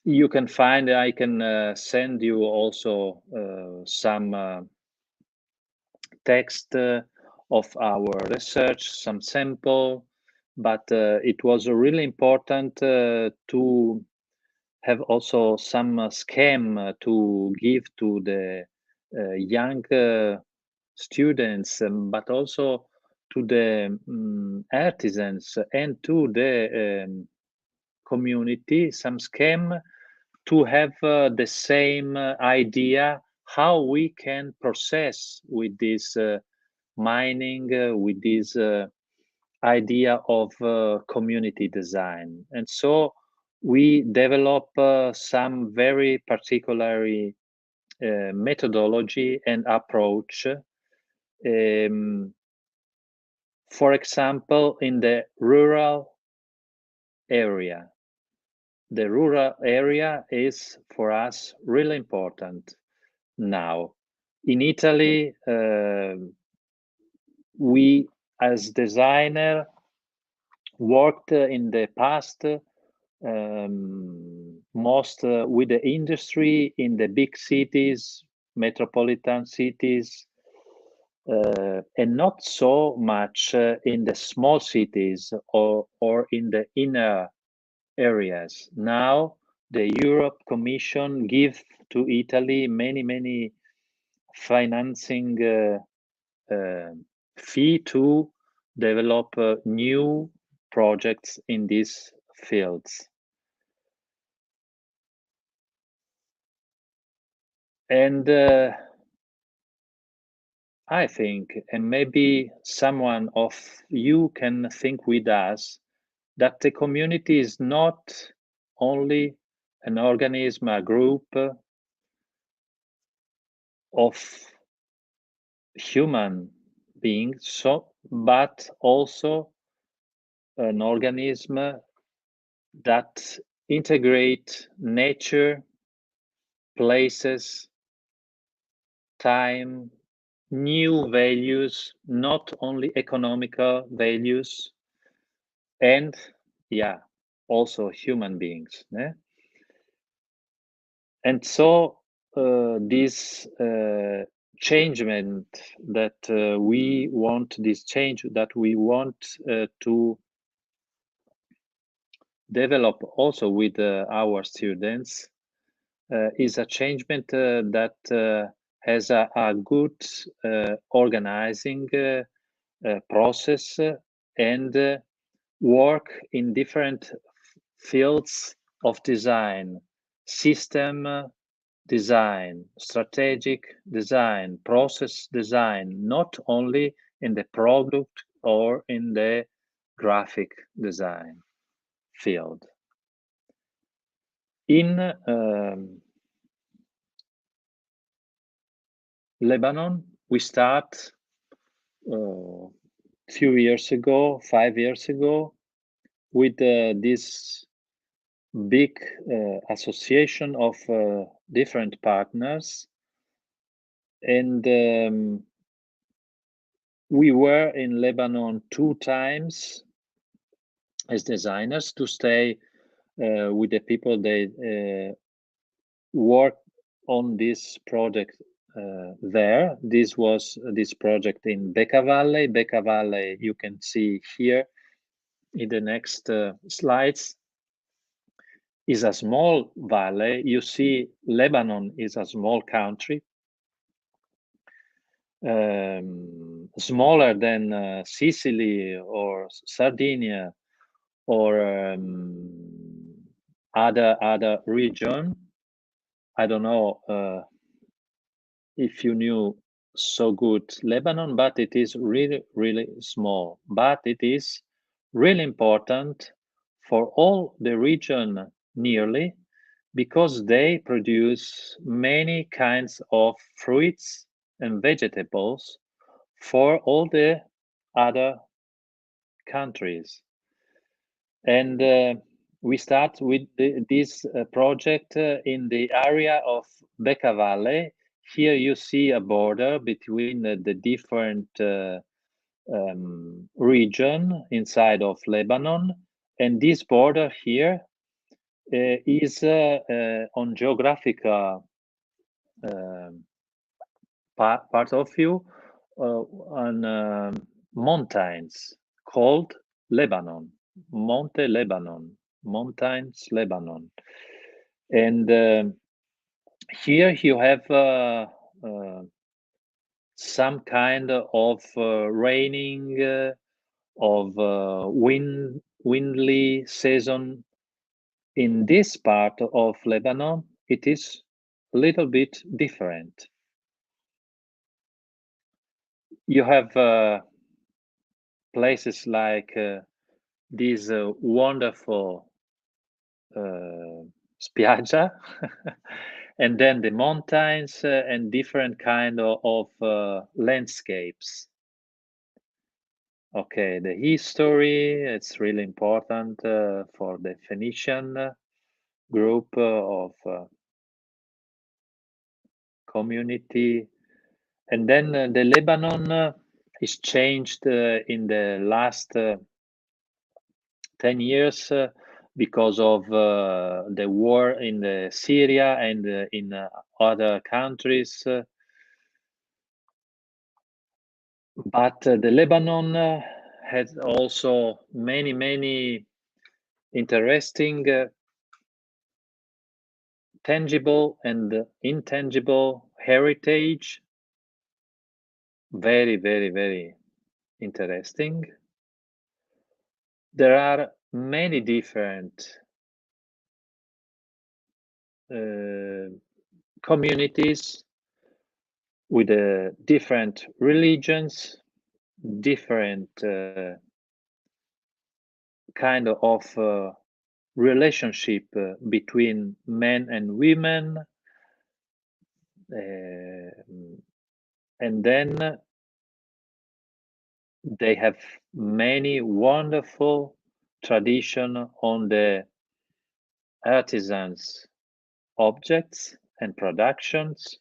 you can find, I can send you also some text of our research, some sample, but it was really important to have also some scheme to give to the young students, but also to the artisans and to the community, some scheme to have the same idea how we can process with this mining, with this idea of community design. And so we develop some very particular methodology and approach. For example, in the rural area. The rural area is for us really important now. In Italy, we as designer worked in the past most with the industry in the big cities, metropolitan cities, and not so much in the small cities or in the inner areas. Now the Europe Commission gives to Italy many financing fee to develop new projects in these fields. And I think, and maybe someone of you can think with us, that the community is not only an organism, a group of human beings, but also an organism that integrate nature, places, time, new values, not only economical values, and also human beings. And so this changement that we want, this change that we want to develop also with our students is a changement that has a good organizing process and work in different fields of design, system design, strategic design, process design, not only in the product or in the graphic design field. In Lebanon, we start few years ago, 5 years ago, with this big association of different partners, and we were in Lebanon 2 times as designers to stay with the people that work on this project there. This was this project in Bekaa Valley. Bekaa Valley, you can see here in the next slides, is a small valley. You see, Lebanon is a small country, smaller than Sicily or Sardinia or other region. I don't know if you knew so good Lebanon, but it is really, really small. But it is really important for all the region nearly, because they produce many kinds of fruits and vegetables for all the other countries. And we start with this project in the area of Bekaa Valley. Here you see a border between the different region inside of Lebanon, and this border here is on geographical part of view on mountains called Lebanon, Monte Lebanon, mountains Lebanon. And here you have some kind of raining of windly season. In this part of Lebanon, it is a little bit different. You have places like this wonderful spiaggia, and then the mountains and different kind of landscapes. Okay, the history, it's really important for the Phoenician group of community. And then the Lebanon is changed in the last 10 years because of the war in Syria and in other countries. But the Lebanon has also many interesting tangible and intangible heritage. Very interesting. There are many different communities with different religions, different kind of relationship between men and women, and then they have many wonderful tradition on the artisans objects and productions.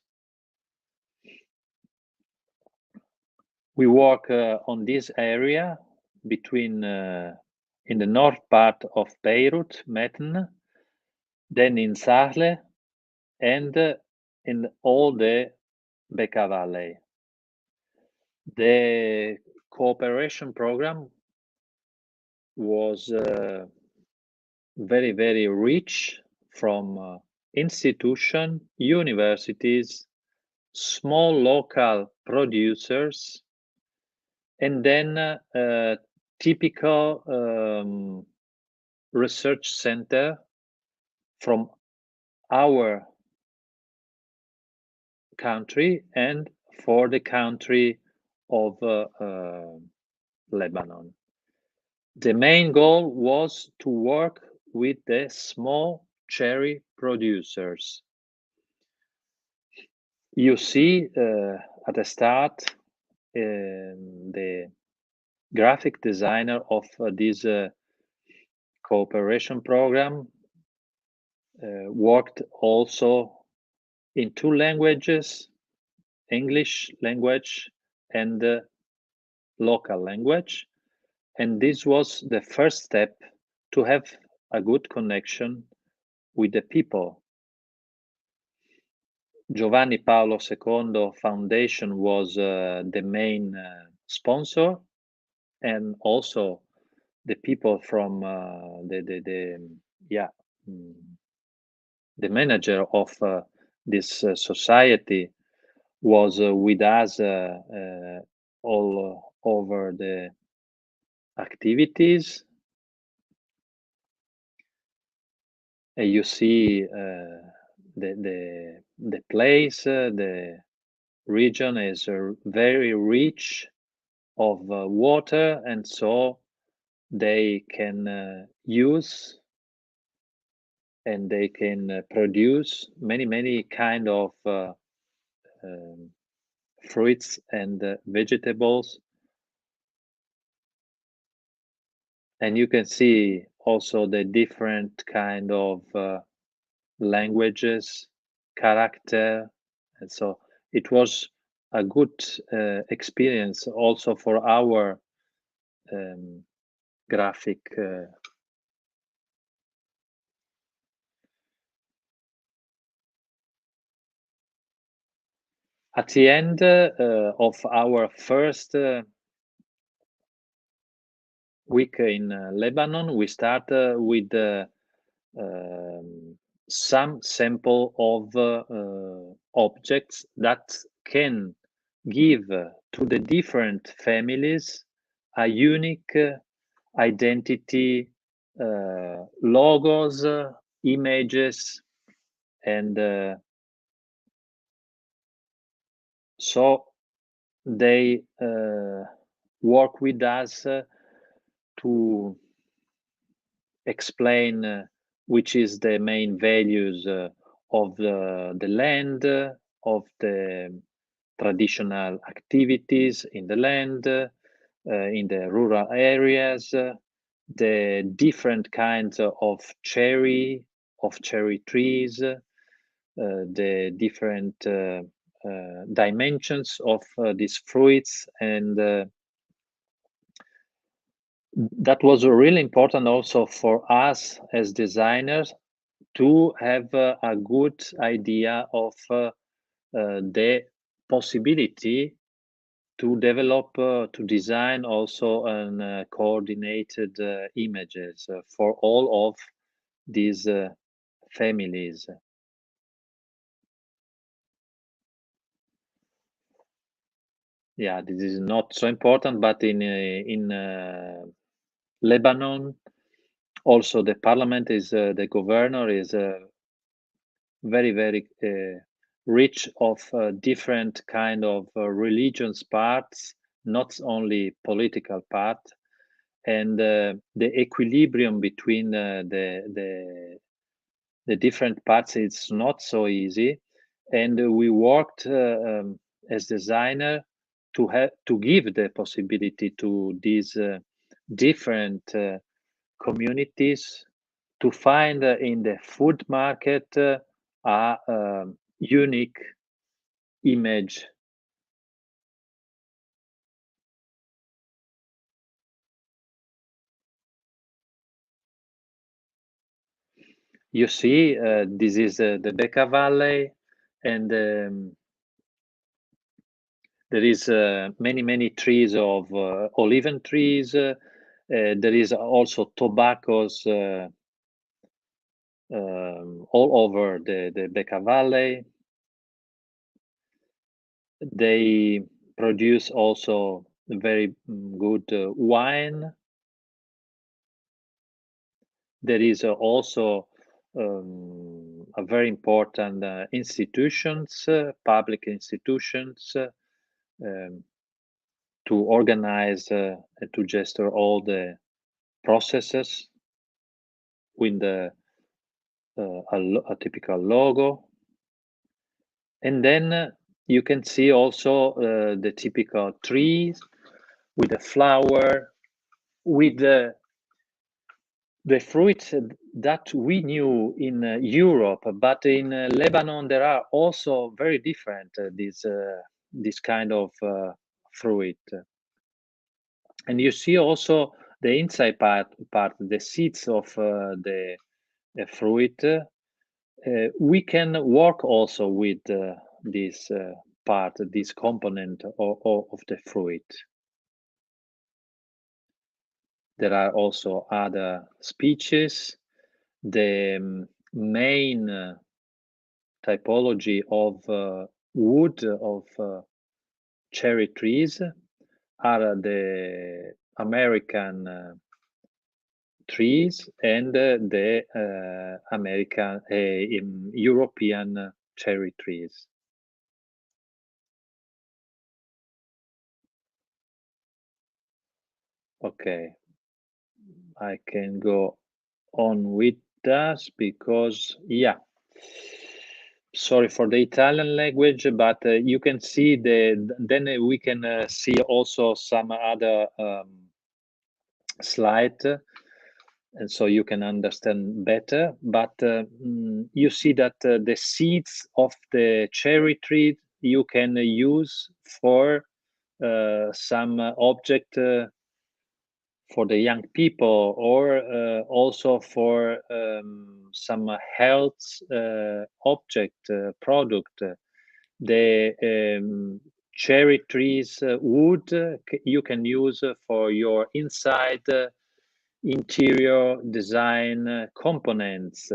We work on this area between in the north part of Beirut, Metn, then in Sahle, and in all the Bekaa Valley. The cooperation program was very, very rich from institutions, universities, small local producers, and then typical research center from our country and for the country of Lebanon. The main goal was to work with the small cherry producers. You see at the start the graphic designer of this cooperation program worked also in 2 languages, English language and local language. And this was the first step to have a good connection with the people. Giovanni Paolo II Foundation was the main sponsor, and also the people from the manager of this society was with us all over the activities. And you see the place, the region is very rich of water, and so they can use and they can produce many kind of fruits and vegetables. And you can see also the different kind of languages, character, and so it was a good experience also for our graphic at the end of our first week in Lebanon, we start with some sample of objects that can give to the different families a unique identity, logos, images, and so they work with us to explain which is the main values of the land, of the traditional activities in the land, in the rural areas, the different kinds of cherry trees, the different dimensions of these fruits, and that was really important also for us as designers to have a good idea of the possibility to develop, to design also an coordinated images for all of these families. Yeah, this is not so important, but in Lebanon, also the parliament is the governor is very rich of different kind of religions parts, not only political part, and the equilibrium between the different parts is not so easy, and we worked as designer to give the possibility to these different communities to find in the food market a unique image. You see, this is the Bekaa Valley, and there is many trees of olive trees. There is also tobaccos all over the Bekaa Valley. They produce also very good wine. There is also a very important institutions, public institutions, to organize and to gesture all the processes with a typical logo. And then you can see also the typical trees with the flower, with the fruits that we knew in Europe, but in Lebanon there are also very different this kind of fruit. And you see also the inside part the seeds of the fruit. We can work also with this part, this component of the fruit. There are also other species. The main typology of wood of cherry trees are the American trees and the American European cherry trees. Okay, I can go on with that because, yeah, sorry for the Italian language, but you can see then we can see also some other slide, and so you can understand better. But you see that the seeds of the cherry tree you can use for some object for the young people, or also for some health object product. The cherry trees wood you can use for your inside interior design components.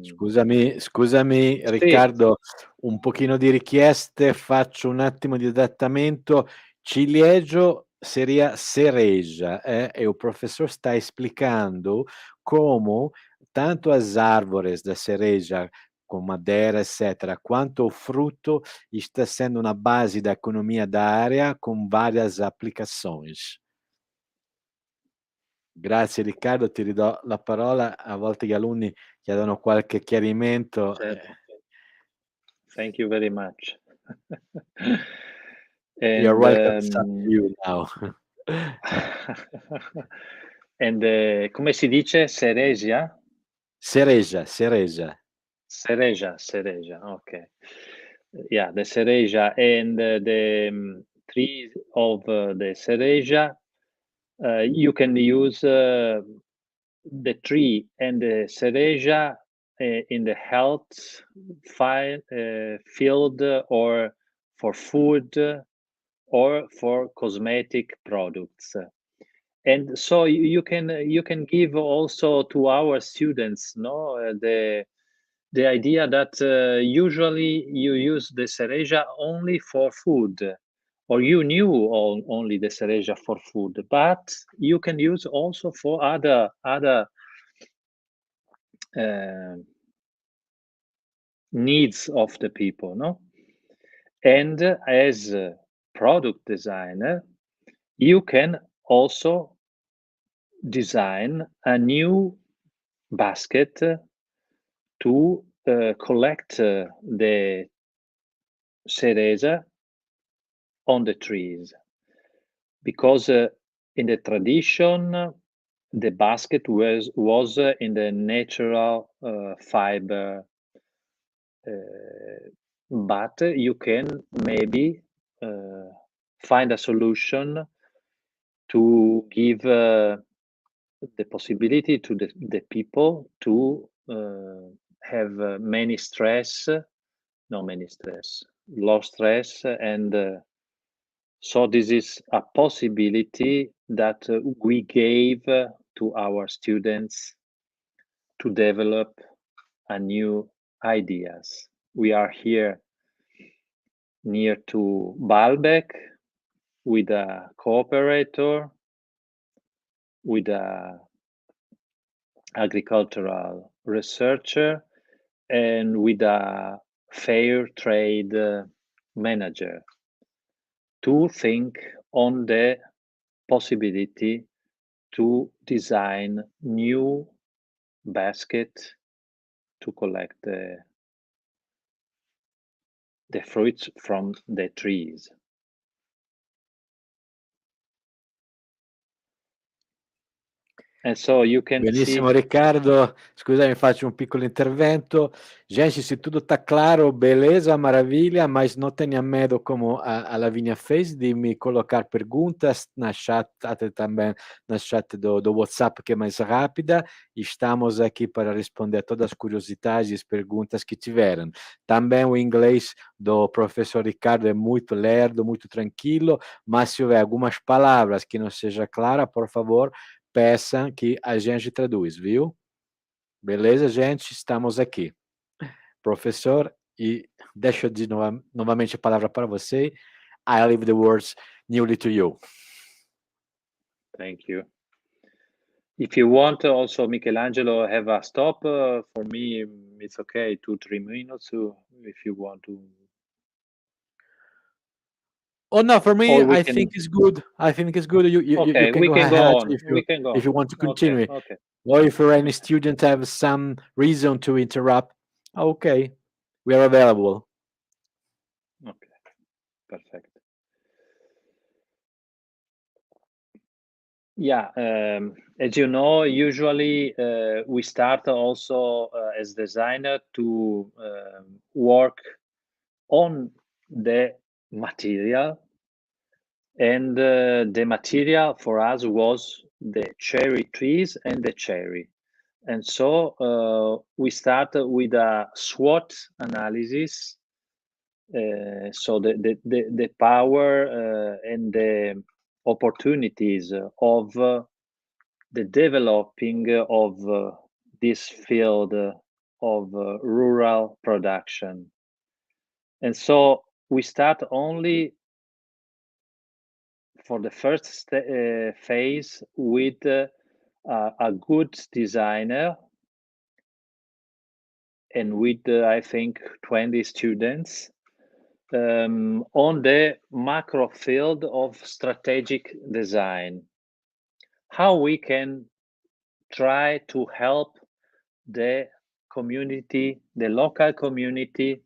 Scusami Riccardo, un pochino di richieste, faccio un attimo di adattamento. Ciliegio seria cereja, e o professor está explicando como tanto as árvores da cereja com madeira, etc., quanto o fruto está sendo uma base da economia da área com várias aplicações. Grazie Riccardo, ti ridò la parola. A volte gli alunni chiedono qualche chiarimento. Certo. Thank you very much. You're welcome, it's up to you now. And come si dice cereja? Cereja. Cereja, okay. Yeah, the cereja and the trees of the cereja, you can use the tree and the cereja in the health field, or for food, or for cosmetic products. And so you can give also to our students, the idea that usually you use the cereja only for food, or you knew only the cereja for food, but you can use also for other needs of the people, no? And as a product designer, you can also design a new basket to collect the cereja on the trees, because in the tradition the basket was in the natural fiber, but you can maybe find a solution to give the possibility to the people to have low stress, and so this is a possibility that we gave to our students to develop a new ideas. We are here near to Baalbek with a cooperator, with a agricultural researcher, and with a fair trade manager to think on the possibility to design new basket to collect the fruits from the trees. And so you can Benissimo see... Riccardo, scusami, faccio um piccolo intervento. Gente, se tudo está claro, beleza, maravilha, mas não tenha medo como a Lavínia fez de me colocar perguntas na chat, até também na chat do WhatsApp, que é mais rápida. Estamos aqui para responder a todas as curiosidades e perguntas que tiveram. Também o inglês do professor Riccardo é muito lerdo, muito tranquilo, mas se houver algumas palavras que não seja clara, por favor, peçam que a gente traduz, viu? Beleza, gente? Estamos aqui. Professor, e deixo de novamente a palavra para você. I leave the words newly to you. Thank you. If you want also, Michelangelo, have a stop. For me, it's okay, 2-3 minutes, if you want to. Oh no, for me, I think it's good. I think it's good. You Okay, can we go can ahead go on. if you want to continue. Okay. Or if any student have some reason to interrupt, okay, we are available. Okay, perfect. Yeah, as you know, usually we start also as designer to work on the material, and the material for us was the cherry trees and the cherry. And so we start with a SWOT analysis. So the power and the opportunities of the developing of this field of rural production. And so we start only for the first phase with a good designer, and with I think 20 students on the macro field of strategic design. How we can try to help the community, the local community,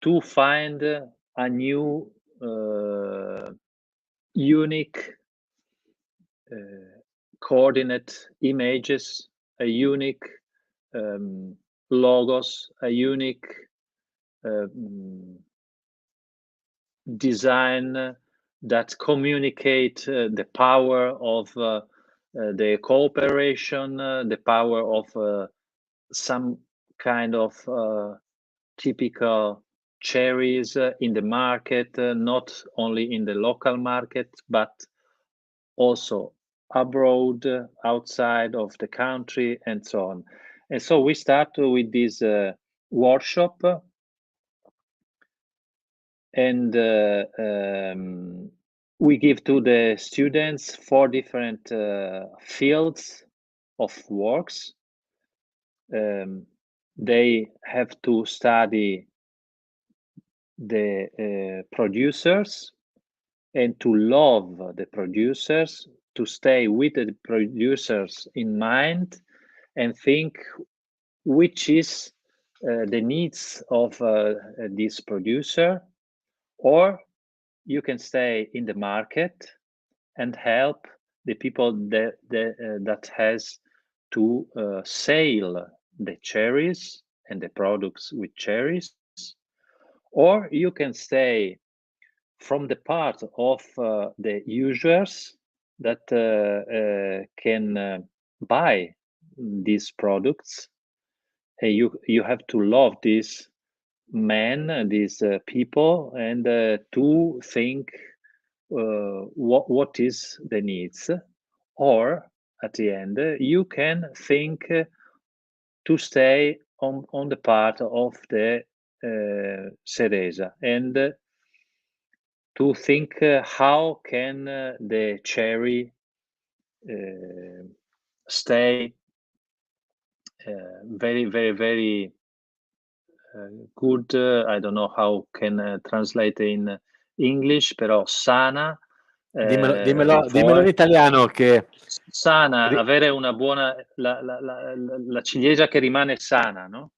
to find a new unique coordinate images, a unique logos, a unique design that communicate the power of the cooperation, the power of some kind of typical cherries in the market, not only in the local market, but also abroad, outside of the country, and so on. And so we start with this workshop, and we give to the students 4 different fields of works. They have to study the producers and to love the producers, to stay with the producers in mind and think which is the needs of this producer. Or you can stay in the market and help the people that has to sell the cherries and the products with cherries. Or you can stay from the part of the users that can buy these products. You have to love these men, these people, and to think what is the needs. Or at the end, you can think to stay on the part of the cereza, and to think how can the cherry stay very, very, very good. I don't know how can translate in English, però sana. Dimmelo in italiano che sana, avere una buona, la ciliegia che rimane sana, no?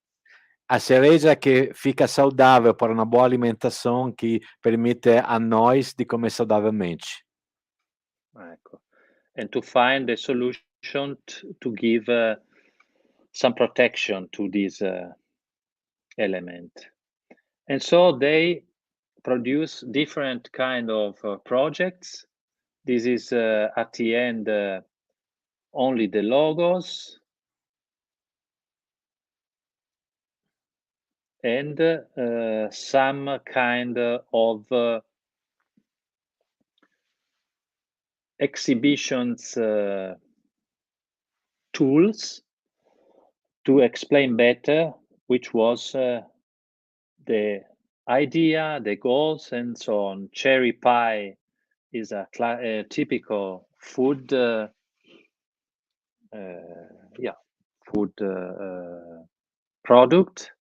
A cereja que fica saudável para uma boa alimentação que permite a nós de comer saudavelmente. Ecco. And to find a solution to give some protection to this element. And so they produce different kind of projects. This is at the end only the logos, and some kind of exhibitions tools to explain better which was the idea, the goals, and so on. Cherry pie is a typical food, food product,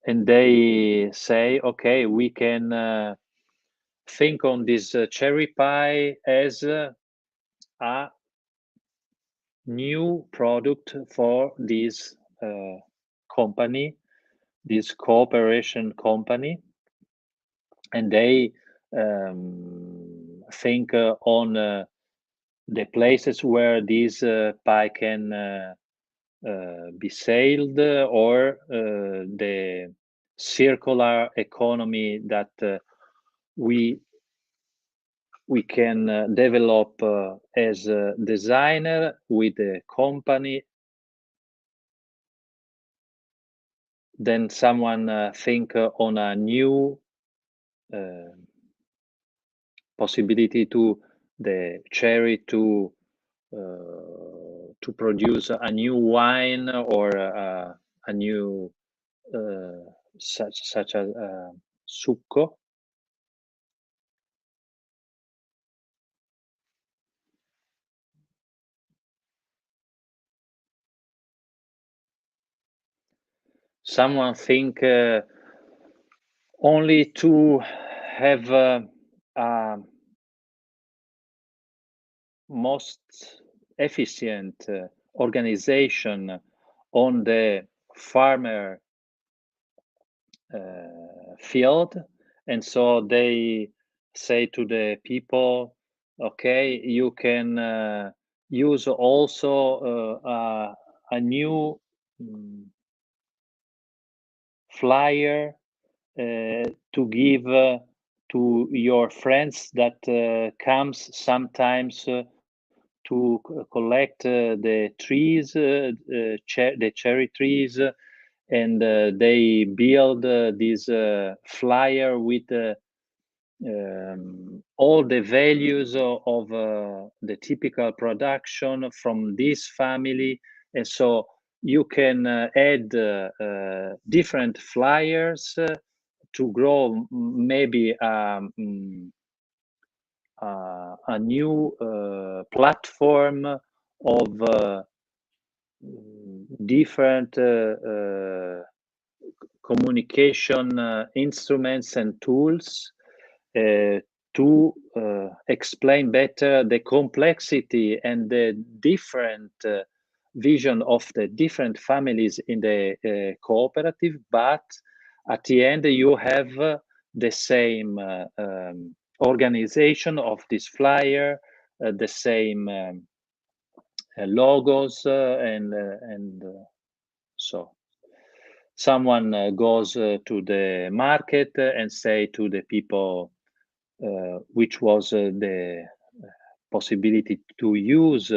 and they say, okay, we can think on this cherry pie as a new product for this company, this cooperation company, and they think on the places where this pie can be sold, or the circular economy that we can develop as a designer with the company. Then someone think on a new possibility to the cherry to produce a new wine, or a new such as succo. Someone think only to have a most efficient organization on the farmer field, and so they say to the people, okay, you can use also a new flyer to give to your friends that comes sometimes to collect the trees, the cherry trees, and they build this flyer with all the values of the typical production from this family. And so you can add different flyers to grow maybe a new platform of different communication instruments and tools to explain better the complexity and the different vision of the different families in the cooperative, but at the end you have the same organization of this flyer, the same logos, and so someone goes to the market and say to the people which was the possibility to use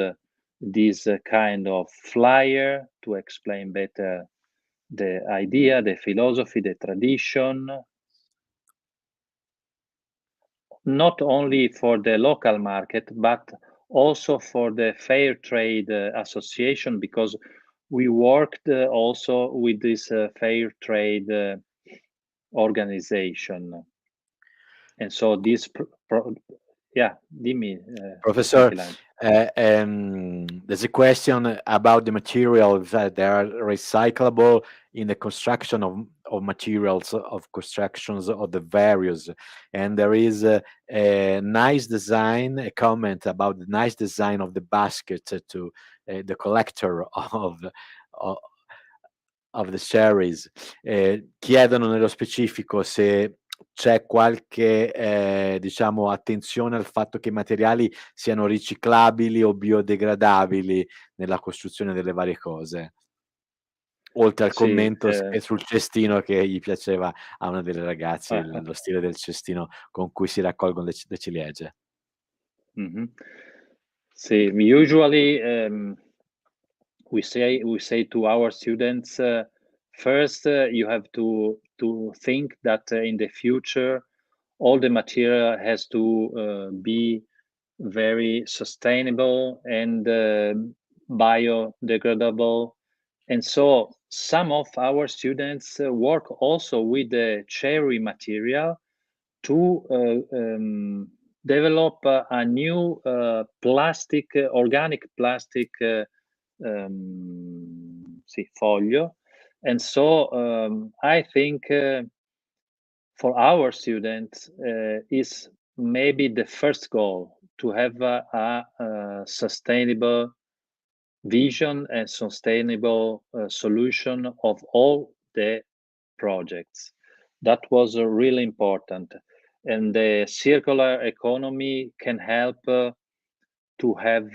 this kind of flyer to explain better the idea, the philosophy, the tradition, not only for the local market, but also for the fair trade association, because we worked also with this fair trade organization. And so this, dimmi. Professor, there's a question about the materials that they are recyclable in the construction of materials of constructions of the various, and there is a nice design, a comment about the nice design of the basket to the collector of the series. Chiedono nello specifico se c'è qualche diciamo attenzione al fatto che i materiali siano riciclabili o biodegradabili nella costruzione delle varie cose, oltre al commento sul cestino che gli piaceva a una delle ragazze, lo stile del cestino con cui si raccolgono le ciliegie. See, usually we say to our students, first you have to think that in the future all the material has to be very sustainable and biodegradable. And so some of our students work also with the cherry material to develop a new plastic, organic plastic foglio. And so I think for our students is maybe the first goal to have a sustainable vision and sustainable solution of all the projects. That was really important. And the circular economy can help to have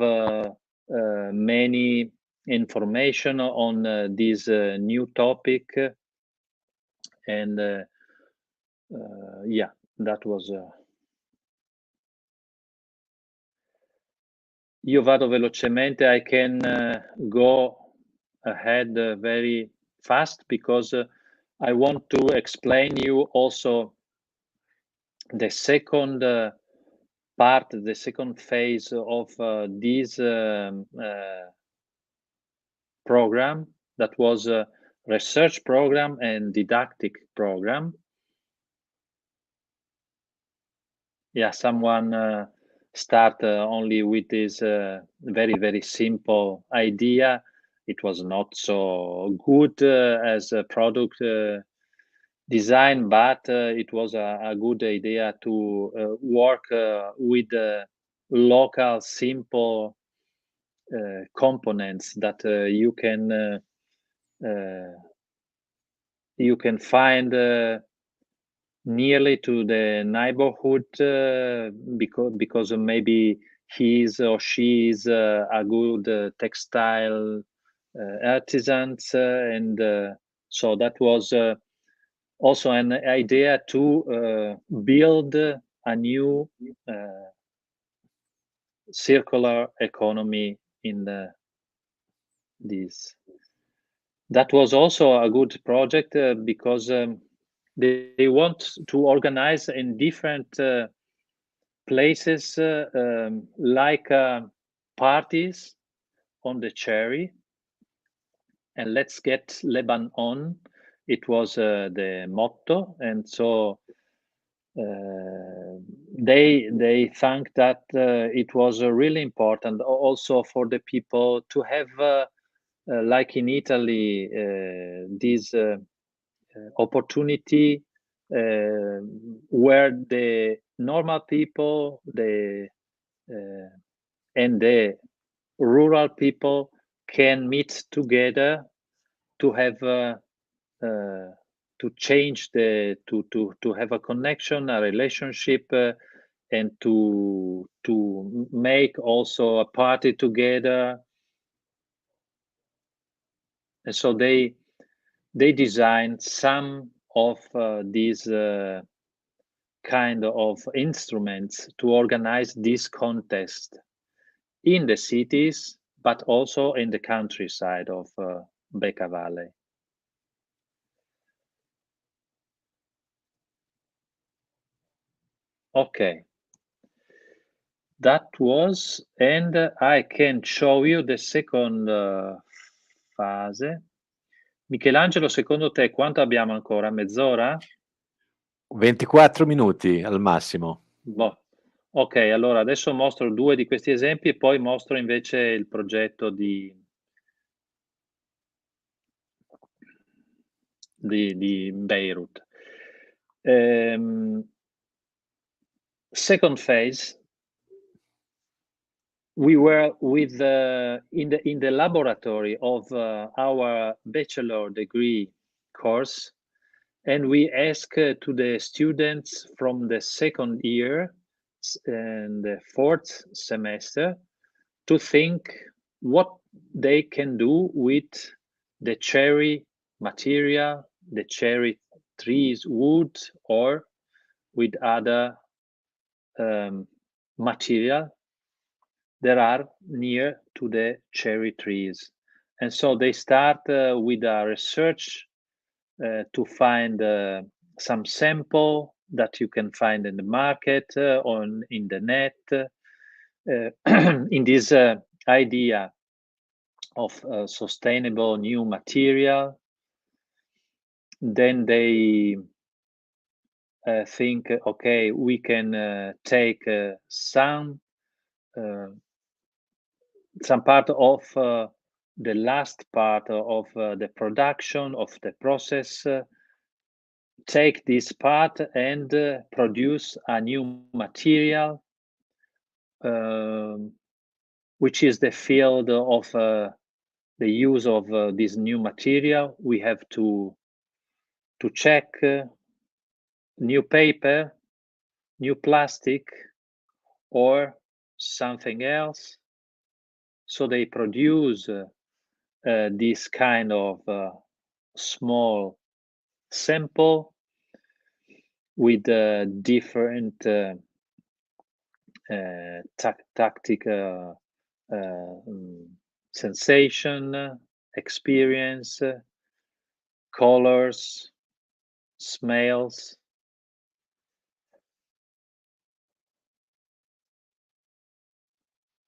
many information on this new topic. And that was... Io vado velocemente. I can go ahead very fast because I want to explain you also the second part, the second phase of this program, that was a research program and didactic program. Someone start only with this very, very simple idea. It was not so good as a product design, but it was a good idea to work with local, simple components that you can find nearly to the neighborhood because maybe he is or she is a good textile artisans, and so that was also an idea to build a new circular economy in this. That was also a good project because they want to organize in different places like parties on the cherry, and let's get Lebanon on. It was the motto, and so they think that it was really important also for the people to have like in Italy this opportunity where the normal people and the rural people can meet together to have to change to have a connection, a relationship, and to make also a party together. And so they designed some of these kind of instruments to organize this contest in the cities, but also in the countryside of Bekaa Valley. Okay, that was, and I can show you the second fase. Michelangelo, secondo te quanto abbiamo ancora? Mezz'ora? 24 minuti al massimo. Boh. Ok, allora adesso mostro 2 di questi esempi e poi mostro invece il progetto di Beirut. Second phase, we were with in the laboratory of our bachelor degree course, and we asked to the students from the second year and the fourth semester to think what they can do with the cherry material, the cherry trees wood, or with other material that are near to the cherry trees. And so they start with a research to find some sample that you can find in the market on in the net in this idea of sustainable new material. Then they think, okay, we can take some part of the last part of the production of the process, take this part and produce a new material, which is the field of the use of this new material. We have to check new paper, new plastic, or something else. So they produce this kind of small sample with different tactical sensation, experience, colors, smells.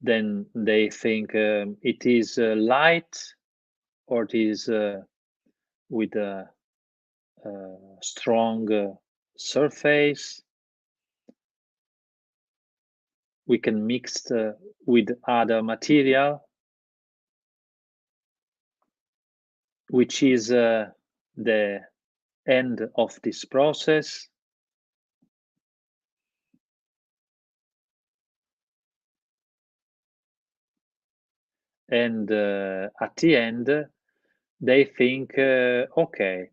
Then they think it is light, or it is with a strong surface. We can mix with other material, which is the end of this process. And at the end, they think, okay,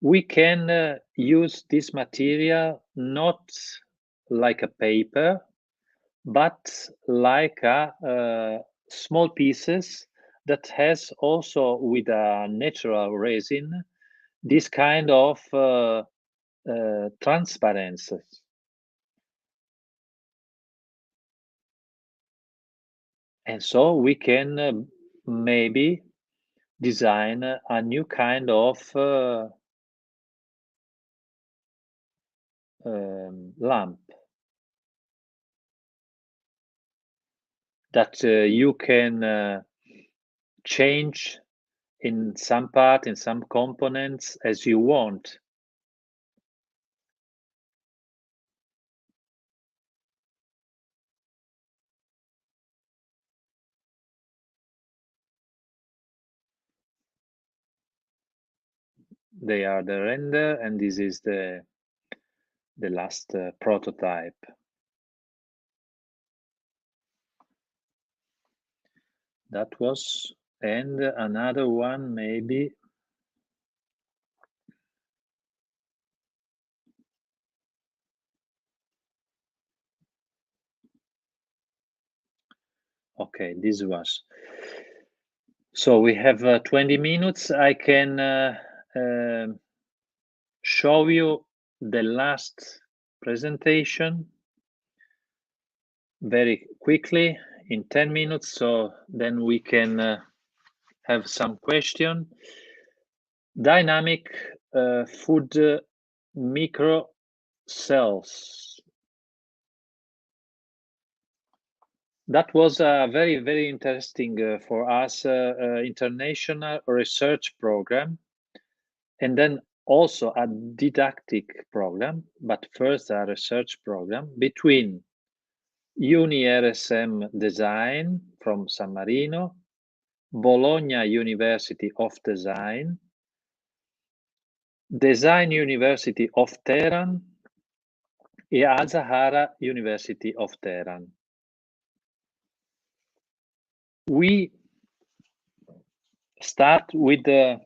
we can use this material not like a paper, but like a small pieces that has also with a natural resin this kind of transparency. And so we can maybe design a new kind of lamp that you can change in some part, in some components as you want. They are the render, and this is the last prototype. That was, and another one maybe. Okay, this was. So we have 20 minutes. I can show you the last presentation very quickly in 10 minutes, so then we can have some question. Dynamic food micro cells. that was very, very interesting for us, international research program, and then also a didactic program, but first a research program between UNIRSM Design from San Marino, Bologna University of Design, Design University of Tehran, e Al-Zahara University of Tehran. We start with an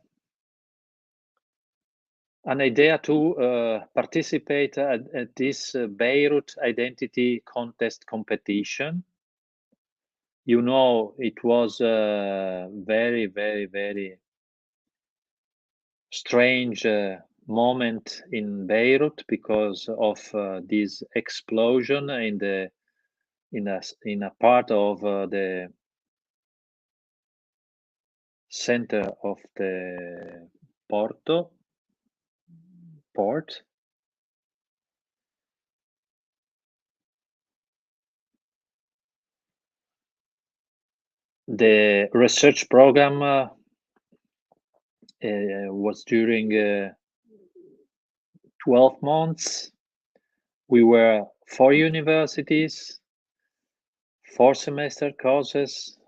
idea to participate at this Beirut Identity Contest competition. You know, it was a very, very, very strange moment in Beirut because of this explosion in a part of the center of the port. The research program was during 12 months. We were 4 universities, 4 semester courses,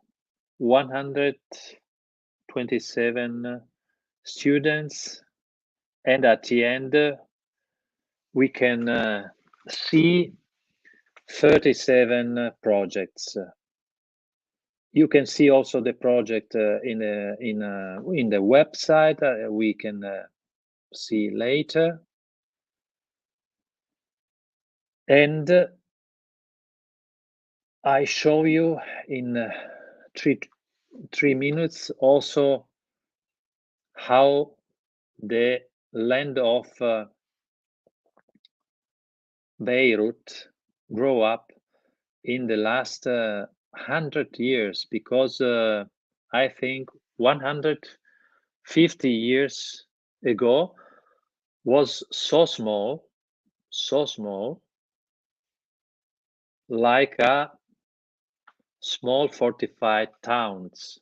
127 students, and at the end we can see 37 projects. You can see also the project in the website. We can see later. And I show you in 3 minutes also how the land of Beirut grew up in the last 100 years, because I think 150 years ago was so small, like a small fortified towns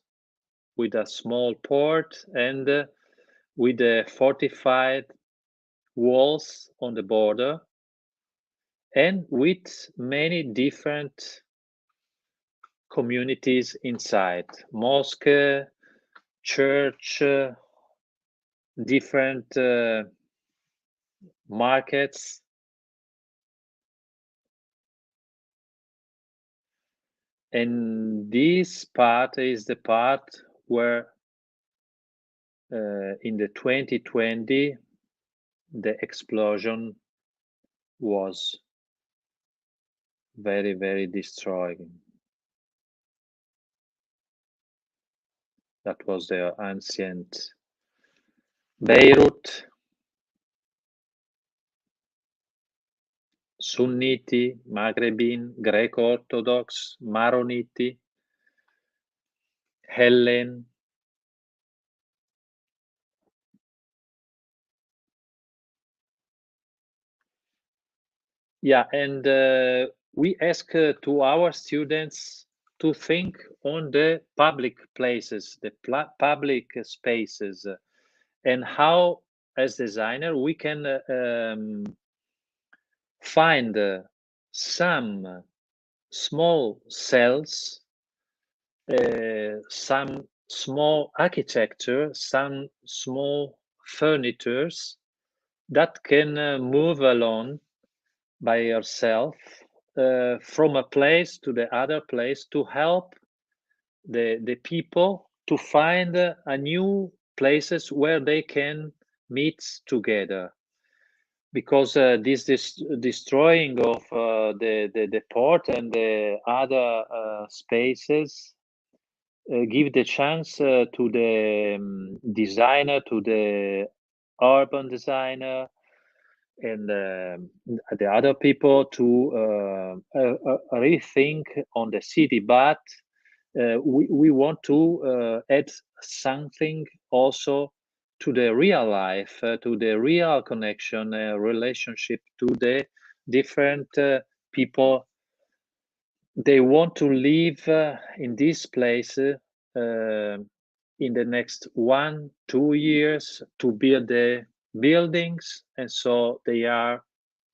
with a small port and with the fortified walls on the border, and with many different communities inside, mosque, church, different markets. And this part is the part where in the 2020 the explosion was very, very destroying. That was the ancient Beirut. Sunniti, Maghrebin, Greco-Orthodox, Maroniti, Hellen. Yeah, and we ask to our students to think on the public places, the public spaces, and how, as designer, we can find some small cells, some small architecture, some small furnitures that can move along by yourself from a place to the other place to help the people to find a new places where they can meet together. Because this destroying of the port and the other spaces give the chance to the designer, to the urban designer, and the other people to rethink on the city. But we want to add something also to the real life, to the real connection, relationship to the different people they want to live in this place in the next 1-2 years to build the buildings, and so they are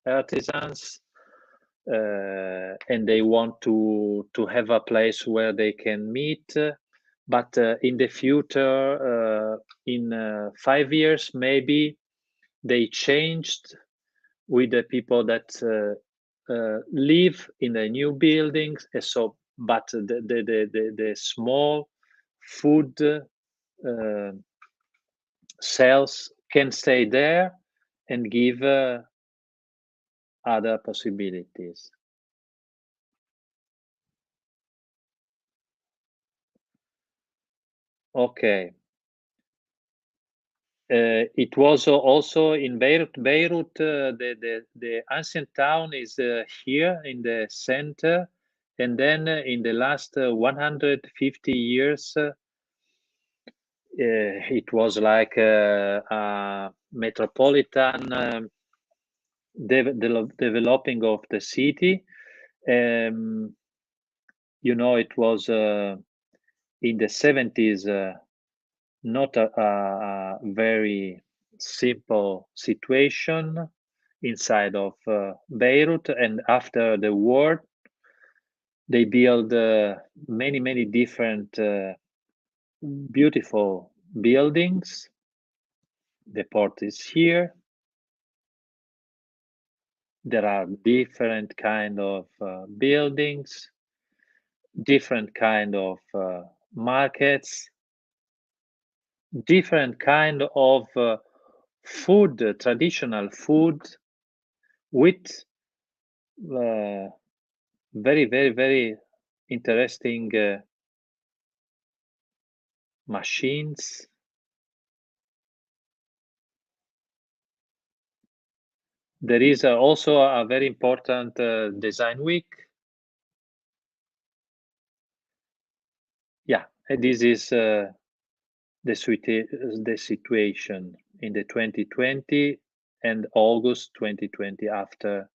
artisans, and they want to have a place where they can meet, but in the future, in 5 years maybe, they changed with the people that live in the new buildings, and so but the small food cells can stay there and give other possibilities. Okay. It was also in Beirut. Beirut, the ancient town is here in the center, and then in the last 150 years, it was like a metropolitan developing of the city. You know, it was in the 70s not a very simple situation inside of Beirut, and after the war, they built many different beautiful buildings. The port is here. There are different kind of buildings, different kind of markets, different kind of food, traditional food, with very interesting machines. There is also a very important design week. Yeah, this is the situation in the 2020 and August 2020 after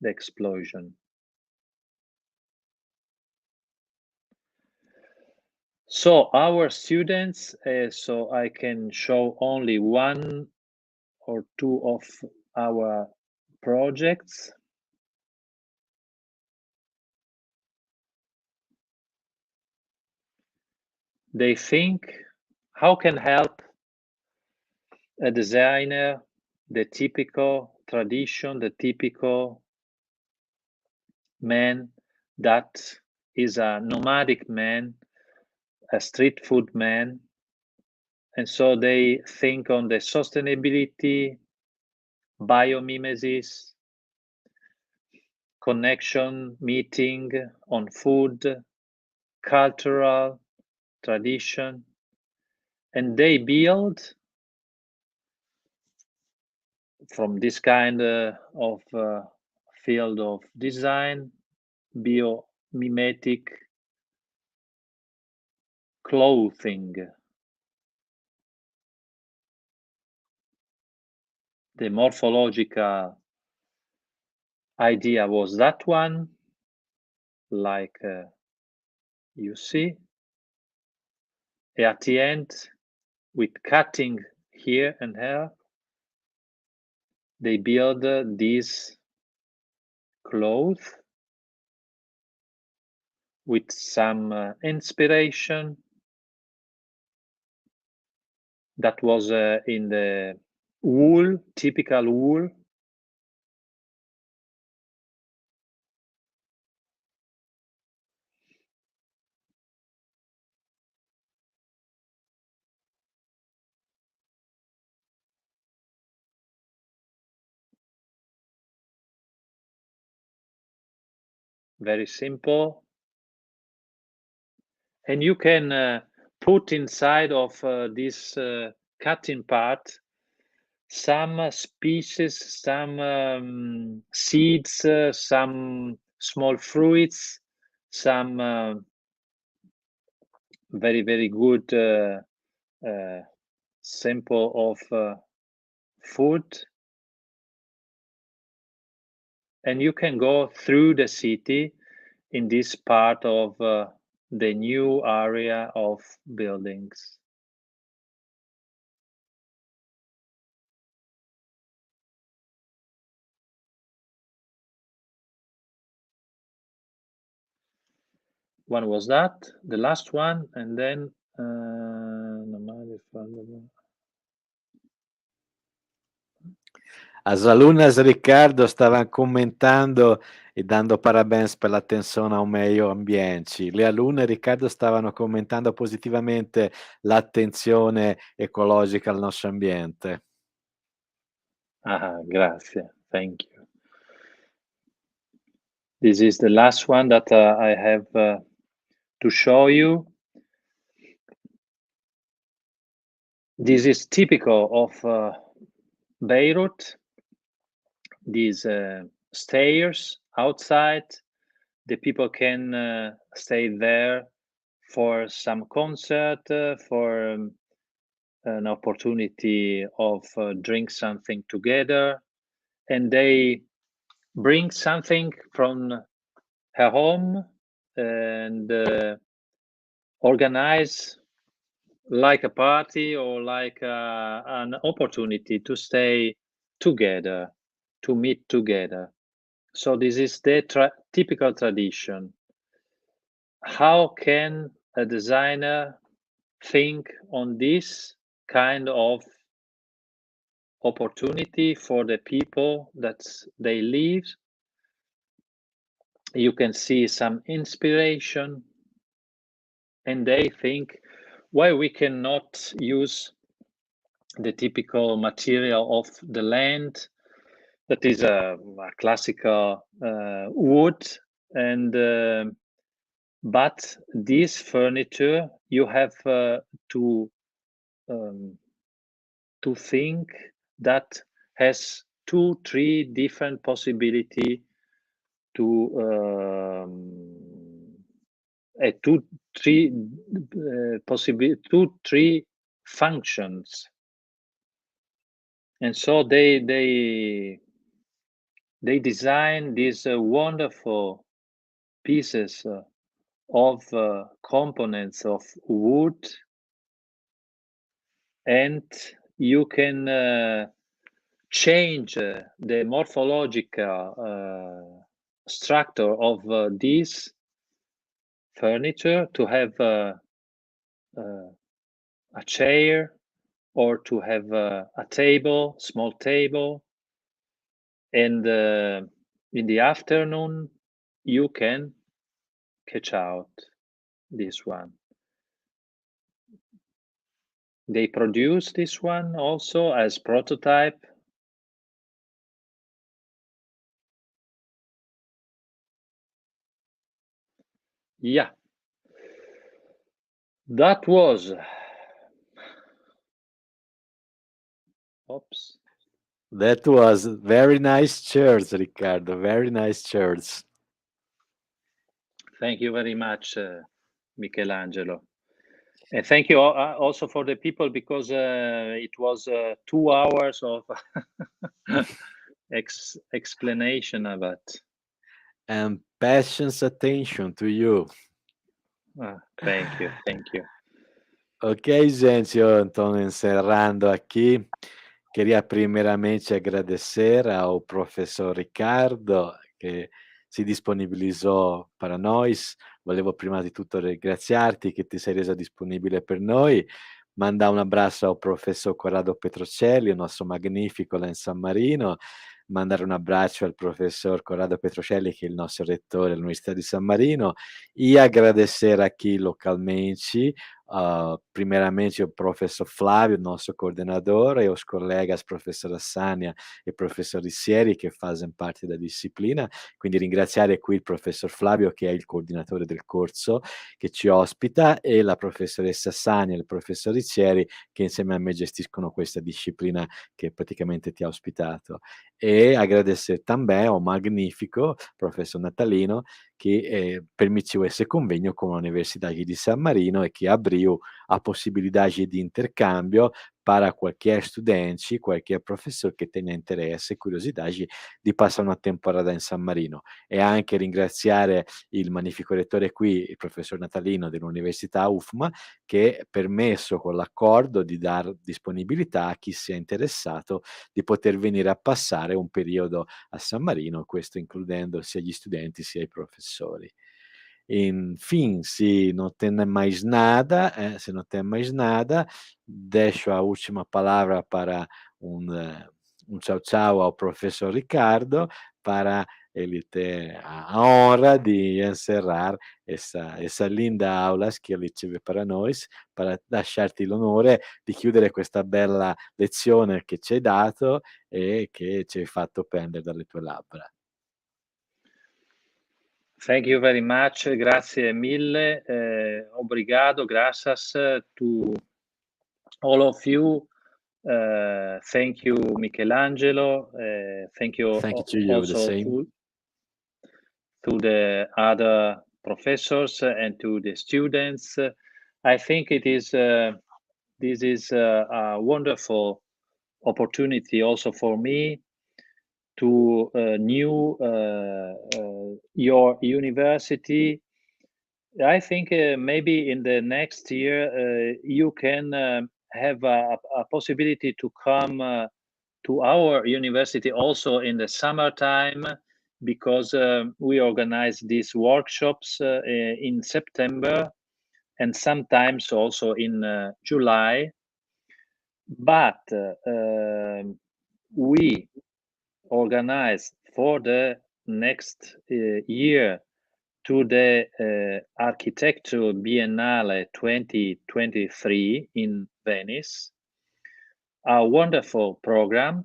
the explosion. So our students, so I can show only one or two of our projects. They think, how can help a designer, the typical tradition, the typical man that is a nomadic man, a street food man, and so they think on the sustainability, biomimesis, connection, meeting on food, cultural tradition, and they build from this kind of field of design, biomimetic clothing. The morphological idea was that one, like you see. At the end, with cutting here and here, they build this cloth with some inspiration that was in the wool, typical wool. Very simple. And you can put inside of this cutting part some species, some seeds, some small fruits, some very good sample of food. And you can go through the city in this part of the new area of buildings. One was that, the last one, and then As alunas, Riccardo, estavam comentando e dando parabéns pela atenção ao meio ambiente. Le alunne, Riccardo, stavano commentando positivamente l'attenzione ecologica al nostro ambiente. Ah, grazie, thank you. This is the last one that I have to show you. This is typical of Beirut. These stairs outside, the people can stay there for some concert, for an opportunity of drink something together, and they bring something from her home and organize like a party or like an opportunity to stay together, to meet together. So this is the typical tradition. How can a designer think on this kind of opportunity for the people that they live? You can see some inspiration, and they think, why we cannot use the typical material of the land that is a classical wood, and but this furniture you have to think that has 2-3 different possibility to 2-3 functions, and so they design these wonderful pieces of components of wood, and you can change the morphological structure of this furniture to have a chair, or to have a table, small table, and in the afternoon you can catch out this one. They produce this one also as prototype. Yeah, that was. Oops. That was very nice chairs, Riccardo, very nice chairs. Thank you very much, Michelangelo. And thank you also for the people, because it was 2 hours of explanation of it. And passion's attention to you. Thank you, thank you. Ok, gente, eu estou encerrando aqui. Queria primeiramente agradecer ao professor Riccardo, che si disponibilizzò para nós. Volevo prima di tutto ringraziarti che ti sei reso disponibile per noi. Manda un abbraccio ao professor Corrado Petrocelli, il nostro magnifico là in San Marino. Mandare un abbraccio al professor Corrado Petrocelli, che è il nostro rettore dell'Università di San Marino, e agradecer aqui localmente, primeiramente o professor Flávio, nosso coordenador, e os colegas professora Sânia e professor Sieri, che fazem parte da disciplina. Quindi ringraziare qui il professor Flávio, che è il coordinatore del corso, che ci ospita, e la professoressa Sânia e il professor Sieri, che insieme a me gestiscono questa disciplina che praticamente ti ha ospitato. E agradecer também ao magnífico professor Natalino, que permitiu esse convênio com a Universidade de San Marino e que abriu a possibilidade de intercâmbio para qualquer estudante, qualquer professor che tenha interesse e curiosità di passare una temporada in San Marino. E anche ringraziare il magnifico rettore qui, il professor Natalino dell'Università UFMA, che ha permesso con l'accordo di dar disponibilità a chi sia interessato di poter venire a passare un periodo a San Marino, questo includendo sia gli studenti sia i professori. Enfim, se não tem mais nada, deixo a última palavra para um tchau tchau ao professor Riccardo, para ele ter a honra de encerrar essa linda aula che ele tive para nós, para lasciarti l'onore di chiudere questa bella lezione che ci hai dato e che ci hai fatto prendere dalle tue labbra. Thank you very much. Grazie mille. Obrigado. Gracias to all of you. Thank you, Michelangelo. Thank you, to you, also the same. To the other professors and to the students. I think it is this is a wonderful opportunity also for me to new your university. I think maybe in the next year you can have a possibility to come to our university also in the summertime, because we organize these workshops in September and sometimes also in July. But we organize for the next year to the Architectural Biennale 2023 in Venice, a wonderful program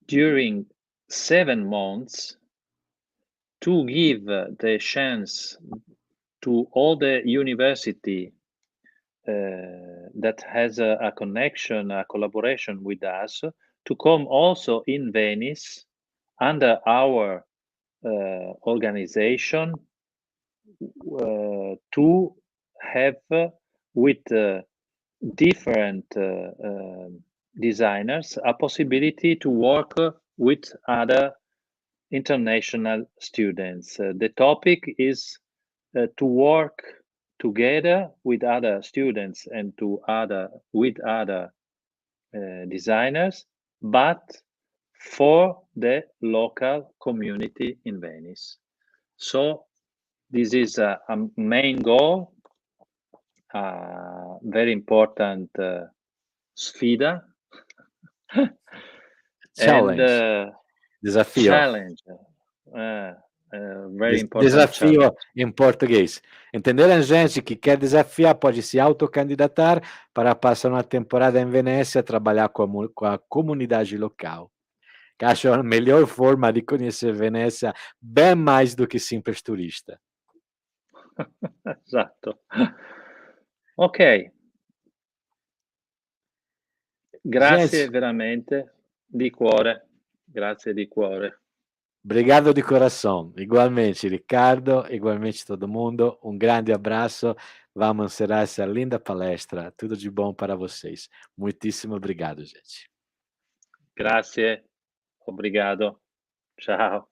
during 7 months to give the chance to all the university that has a connection, a collaboration with us, to come also in Venice under our organization to have with different designers a possibility to work with other international students. The topic is to work together with other students and with other designers, but for the local community in Venice. So this is a main goal, very important sfida. Challenge. And, Desafio. Challenge. Very important Desafio challenge. em português. Entenderam, gente, que quer desafiar pode se autocandidatar para passar uma temporada em Venécia, trabalhar com a comunidade local. Que acho a melhor forma de conhecer Venécia, bem mais do que simples turista. Esatto. Ok. Grazie Gente, veramente di cuore. Grazie di cuore. Obrigado de coração. Igualmente, Riccardo, igualmente todo mundo. Um grande abraço. Vamos encerrar essa linda palestra. Tudo de bom para vocês. Muitíssimo obrigado, gente. Grazie. Obrigado. Ciao.